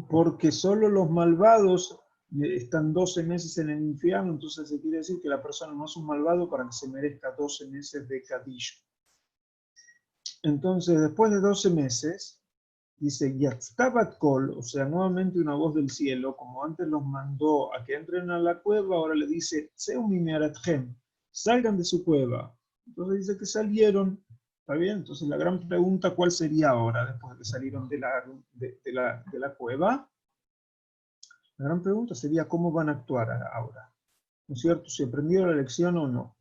porque solo los malvados están 12 meses en el infierno, entonces se quiere decir que la persona no es un malvado para que se merezca 12 meses de Kadish. Entonces, después de 12 meses, dice Yatztabat Kol, o sea, nuevamente una voz del cielo, como antes los mandó a que entren a la cueva, ahora le dice, Seu mimearatchem, salgan de su cueva. Entonces dice que salieron, ¿está bien? Entonces la gran pregunta, ¿cuál sería ahora, después de que salieron de la cueva? La gran pregunta sería, ¿cómo van a actuar ahora? ¿No es cierto? ¿Se aprendió la lección o no?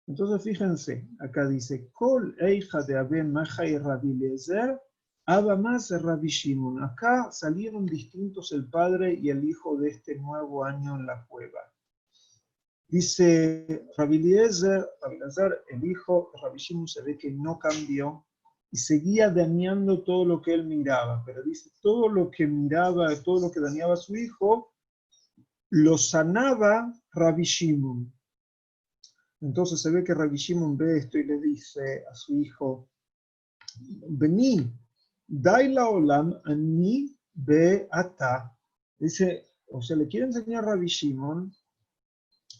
Entonces fíjense, acá dice, Kol eija de Aben Maja y Rabbi Eliezer, Abba más Rabbi Shimon. Acá salieron distintos el padre y el hijo de este nuevo año en la cueva. Dice Rabbi Eliezer, el hijo de Rabbi Shimon, se ve que no cambió y seguía dañando todo lo que él miraba. Pero dice, todo lo que miraba, todo lo que dañaba a su hijo, lo sanaba Rabbi Shimon. Entonces se ve que Rabbi Shimon ve esto y le dice a su hijo, vení, dai la olam ani be ata. Dice, o sea, le quiere enseñar a Rabbi Shimon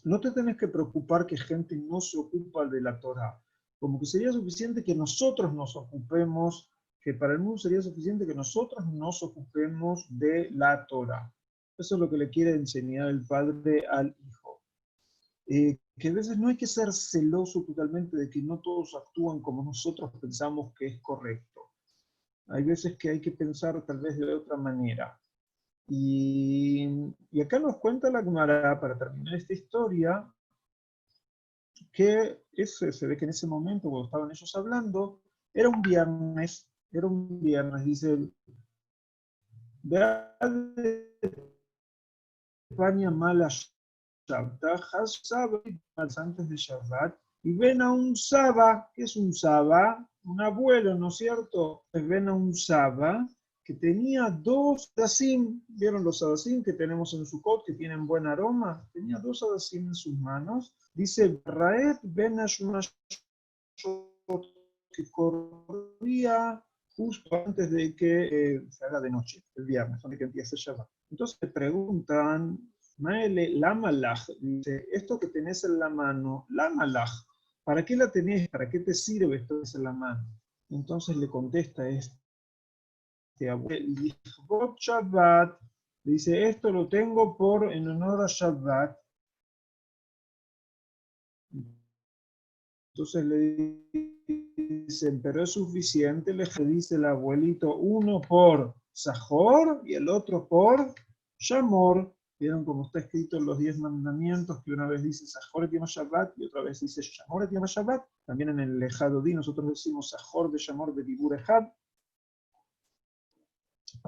no te tenés que preocupar que gente no se ocupa de la Torá. Como que sería suficiente que nosotros nos ocupemos, que para el mundo sería suficiente que nosotros nos ocupemos de la Torá. Eso es lo que le quiere enseñar el padre al hijo. Que a veces no hay que ser celoso totalmente de que no todos actúan como nosotros pensamos que es correcto. Hay veces que hay que pensar tal vez de otra manera. Y acá nos cuenta la Gemara, para terminar esta historia, que se ve que en ese momento, cuando estaban ellos hablando, era un viernes, dice, España mala antes de Shabbat, y ven a un Saba. ¿Qué es un Saba? Un abuelo, ¿no es cierto? Ven a un Saba que tenía 2 adasim. ¿Vieron los adasim que tenemos en Sukkot, que tienen buen aroma? Tenía 2 adasim en sus manos. Dice, Raed ben Ashmash, que corría justo antes de que se haga de noche, el viernes, donde que empieza Shabbat. Entonces le preguntan, Maele, la malaj, dice, esto que tenés en la mano, la malaj, ¿para qué la tenés? ¿Para qué te sirve esto que es en la mano? Entonces le contesta abuelo, Shabbat, dice, esto lo tengo en honor a Shabbat. Entonces le dicen, pero es suficiente, le dice el abuelito, uno por Sajor y el otro por Shamor. Vieron como está escrito en los 10 mandamientos, que una vez dice Sajor et Yom Shabbat y otra vez dice Shamor et Yom Shabbat. También en el Lejadodí nosotros decimos Sajor de Shamor de Dibur Echad.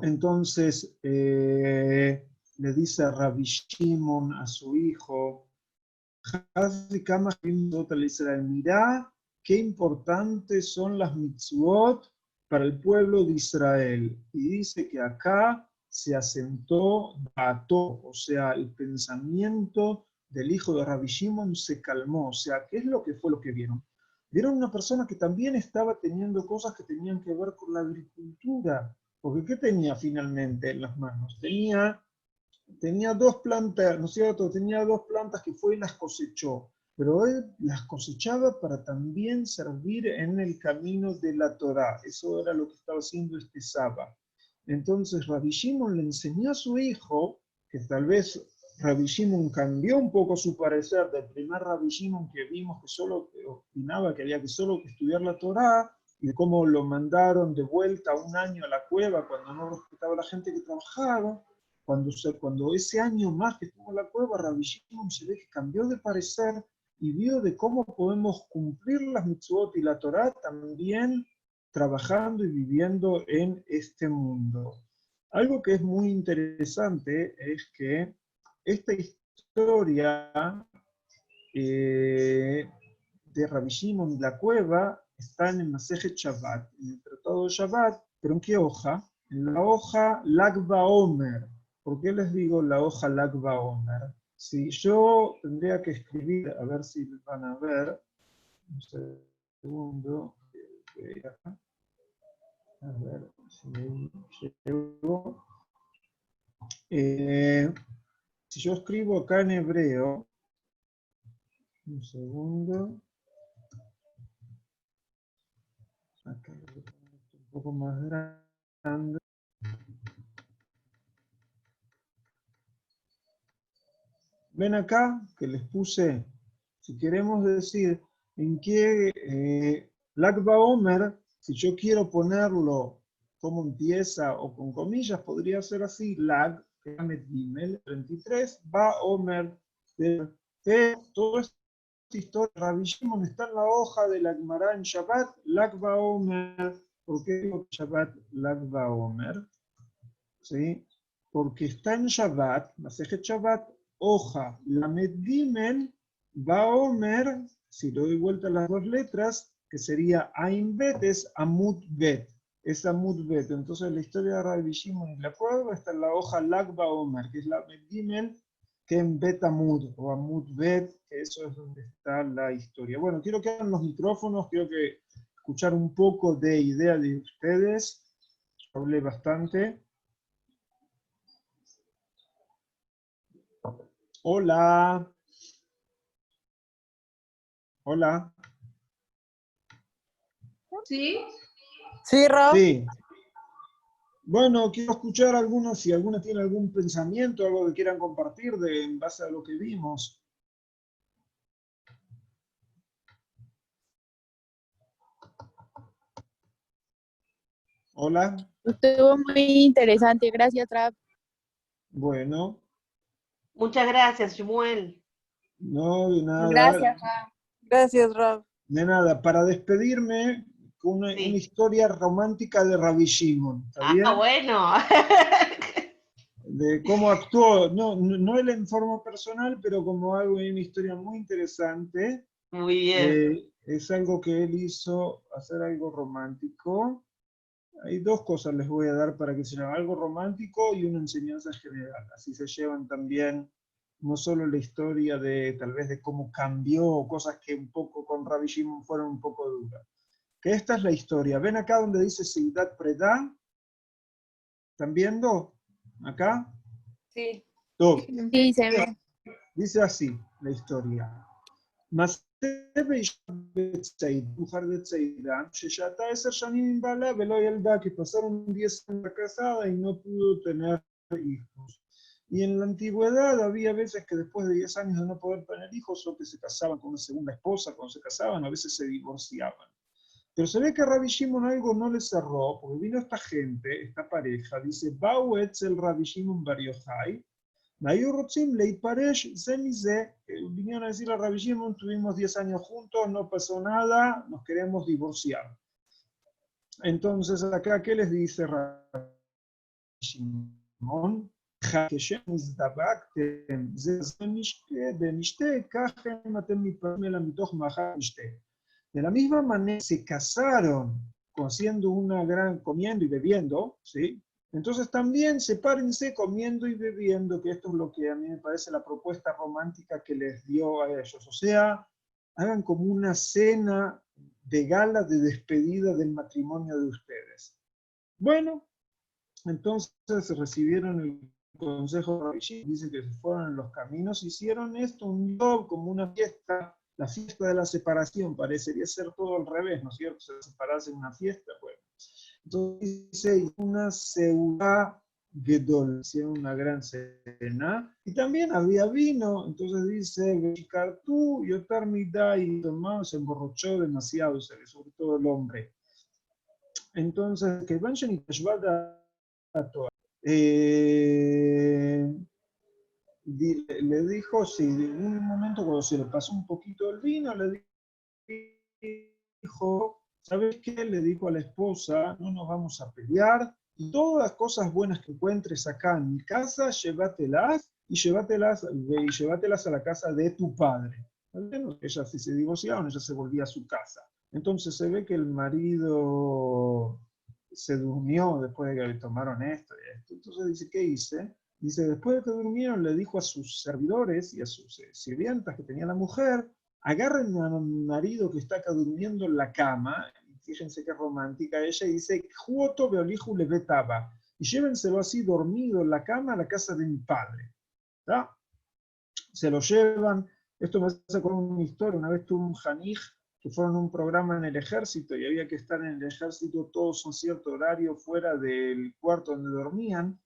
Entonces le dice a Rabbi Shimon a su hijo, mirá qué importantes son las mitzvot para el pueblo de Israel. Y dice que acá se asentó Dato, o sea, el pensamiento del hijo de Rabbi Shimon se calmó. O sea, ¿qué es lo que fue lo que vieron? Vieron una persona que también estaba teniendo cosas que tenían que ver con la agricultura. Porque ¿qué tenía finalmente en las manos? Tenía 2 plantas, ¿no es cierto? Tenía 2 plantas que fue y las cosechó, pero él las cosechaba para también servir en el camino de la Torá. Eso era lo que estaba haciendo este Saba. Entonces Rabbi Shimon le enseñó a su hijo, que tal vez Rabbi Shimon cambió un poco su parecer del primer Rabbi Shimon que vimos que solo opinaba que había que solo estudiar la Torá, y de cómo lo mandaron de vuelta 1 año a la cueva cuando no respetaba a la gente que trabajaba. Cuando ese año más que estuvo en la cueva, Rabbi Shimon se ve que cambió de parecer y vio de cómo podemos cumplir las mitzvot y la Torá también trabajando y viviendo en este mundo. Algo que es muy interesante es que esta historia de Rabbi Shimon y la cueva está en el Masejet Shabbat, en el Tratado de Shabbat, pero ¿en qué hoja? En la hoja Lag BaOmer. ¿Por qué les digo la hoja Lag BaOmer? Si yo tendría que escribir, a ver si van a ver, un segundo, a ver si llego. Si yo escribo acá en hebreo, un segundo, acá un poco más grande. Ven acá que les puse, si queremos decir en qué Lag BaOmer, si yo quiero ponerlo como empieza o con comillas, podría ser así, Lag, Lamed Gimel, 33, BaOmer. Toda esta historia, Rabbi Shimon está en la hoja de la Gemara en Shabbat, Lag BaOmer. ¿Por qué digo Shabbat Lag BaOmer? ¿Sí? Porque está en Shabbat, Masejet Shabbat, hoja, Lamed Gimel, BaOmer, si le doy vuelta a las 2 letras, que sería Ain Bet, es Amud Bet. Es Amud Bet. Entonces la historia de Rabbi Shimon y la cueva está en la hoja Lag BaOmer, que es Lamed Gimel, que en Bet Amud, o Amud Bet, que eso es donde está la historia. Bueno, quiero que hagan los micrófonos, quiero que escuchar un poco de idea de ustedes. Hablé bastante. Hola. Hola. ¿Sí? Sí, Rob. Sí. Bueno, quiero escuchar algunos, si alguna tiene algún pensamiento, algo que quieran compartir en base a lo que vimos. Hola. Estuvo muy interesante. Gracias, Rab. Bueno, Muchas gracias, Shmuel. no, de nada. Gracias, Rab. Gracias, Rob. De nada. Para despedirme, con una Sí. historia romántica de Rabbi Shimon. ¿Está bien? Ah, bueno. De cómo actuó, no él en forma personal, pero como algo, una historia muy interesante. Muy bien. Es algo que él hizo, hacer algo romántico. Hay dos cosas les voy a dar para que sea algo romántico y una enseñanza general. Así se llevan también no solo la historia de tal vez de cómo cambió, cosas que un poco con Rabbi Shimon fueron un poco duras. Que esta es la historia. ¿Ven acá donde dice Seidat Predá? ¿Están viendo? ¿Acá? Sí. Todo. Sí, se ve. Dice así la historia. mujer de Tzeidán, ששהתה 10 שנים עם בעלה ולא ילדה, que pasaron 10 años casada y no pudo tener hijos. Y en la antigüedad había veces que después de 10 años de no poder tener hijos, o que se casaban con una segunda esposa, cuando se casaban, a veces se divorciaban. Pero se ve que a Rabbi Shimon algo no le cerró, porque vino esta gente, esta pareja, dice, Bau etzel Rabbi Shimon bar Yochai, vinieron a decirle a Rabbi Shimon, tuvimos 10 años juntos, no pasó nada, nos queremos divorciar. Entonces acá, ¿qué les dice Rabbi Shimon? De la misma manera se casaron haciendo una gran, comiendo y bebiendo, ¿sí? Entonces también sepárense comiendo y bebiendo, que esto es lo que a mí me parece la propuesta romántica que les dio a ellos. O sea, hagan como una cena de gala de despedida del matrimonio de ustedes. Bueno, entonces recibieron el consejo de Rabbi Shimon, dice que se fueron en los caminos, hicieron esto un job, como una fiesta, la fiesta de la separación, parecería ser todo al revés, ¿no es cierto? Se separarse en una fiesta, bueno. Entonces dice, una seudá gedol, hicieron una gran cena, y también había vino, entonces dice, Veshikartú, Yotar Midai, tomado, se emborrachó demasiado, sobre todo el hombre. Entonces, que vayan y Teshvada le dijo, sí, en un momento cuando se le pasó un poquito el vino, le dijo, ¿sabes qué? Le dijo a la esposa, no nos vamos a pelear, y todas las cosas buenas que encuentres acá en mi casa, llévatelas y llévatelas a la casa de tu padre. Ella se divorciaron, ella se volvía a su casa. Entonces se ve que el marido se durmió después de que tomaron esto y esto. Entonces dice, ¿qué hice? Dice, después de que durmieron, le dijo a sus servidores y a sus sirvientas que tenía la mujer, agarren a mi marido que está acá durmiendo en la cama, y fíjense qué romántica ella, y dice, Juoto beolihu levetaba, y llévenselo así dormido en la cama a la casa de mi padre. ¿Tá? Se lo llevan, esto me hace con una historia, una vez tuve un janij que fueron a un programa en el ejército y había que estar en el ejército todos a un cierto horario fuera del cuarto donde dormían,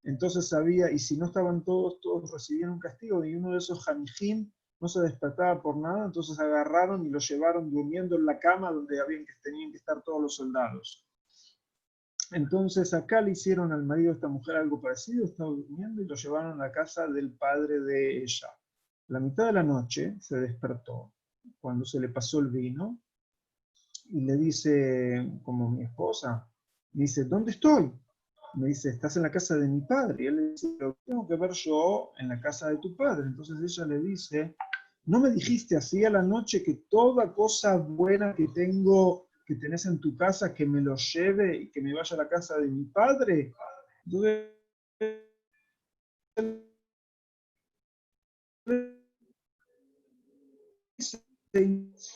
entonces sabía, y si no estaban todos, todos recibían un castigo, y uno de esos janijim no se despertaba por nada, entonces agarraron y lo llevaron durmiendo en la cama donde tenían que estar todos los soldados. Entonces acá le hicieron al marido de esta mujer algo parecido, estaba durmiendo y lo llevaron a la casa del padre de ella. A la mitad de la noche se despertó, cuando se le pasó el vino, y le dice, como mi esposa, dice, ¿dónde estoy? Me dice, estás en la casa de mi padre. Y él le dice, lo tengo que ver yo en la casa de tu padre. Entonces ella le dice, ¿no me dijiste así a la noche que toda cosa buena que tengo, que tenés en tu casa, que me lo lleve y que me vaya a la casa de mi padre? Entonces,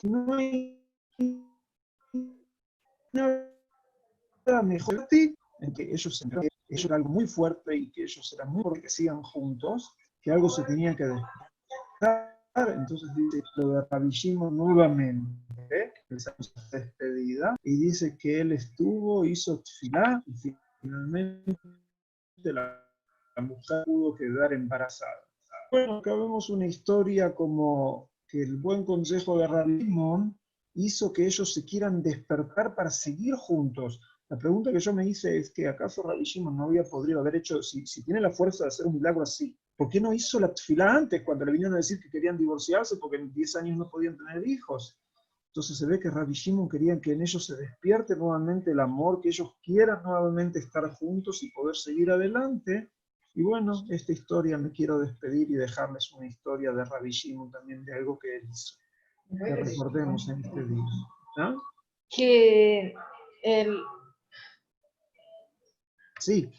no hay nada mejor a ti, en que ellos era algo muy fuerte y que ellos eran muy fuertes que sigan juntos, que algo se tenía que despertar. entonces dice lo de Rabbi Shimon nuevamente, esa despedida, y dice que él estuvo, hizo tefilá, y finalmente la mujer pudo quedar embarazada. Bueno, acá vemos una historia como que el buen consejo de Rabbi Shimon hizo que ellos se quieran despertar para seguir juntos. La pregunta que yo me hice es que ¿acaso Rabbi Shimon no había podido haber hecho, si tiene la fuerza de hacer un milagro así, ¿por qué no hizo la tefilá antes, cuando le vinieron a decir que querían divorciarse porque en 10 años no podían tener hijos? Entonces se ve que Rabbi Shimon quería que en ellos se despierte nuevamente el amor, que ellos quieran nuevamente estar juntos y poder seguir adelante. Y bueno, esta historia me quiero despedir y dejarles una historia de Rabbi Shimon también, de algo que él hizo, que recordemos en este día. ¿No? Que el, Sí,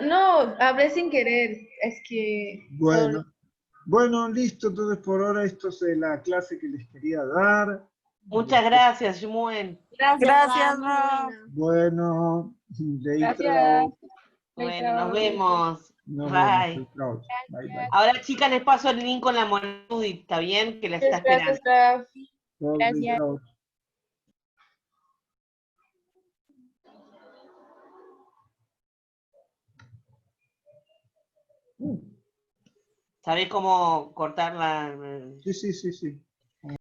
no, hablé sin querer. Es que bueno, listo, entonces por ahora esto es la clase que les quería dar. Muchas gracias, Shmuel. Gracias, Rob. Bueno, Gracias. Bueno, nos vemos. Nos Bye. vemos. Bye, bye. Ahora, chicas, les paso el link con la moneda, ¿está bien? Que la está esperando. gracias, Raf. Gracias. Chao. ¿Sabés cómo cortar la...? Sí.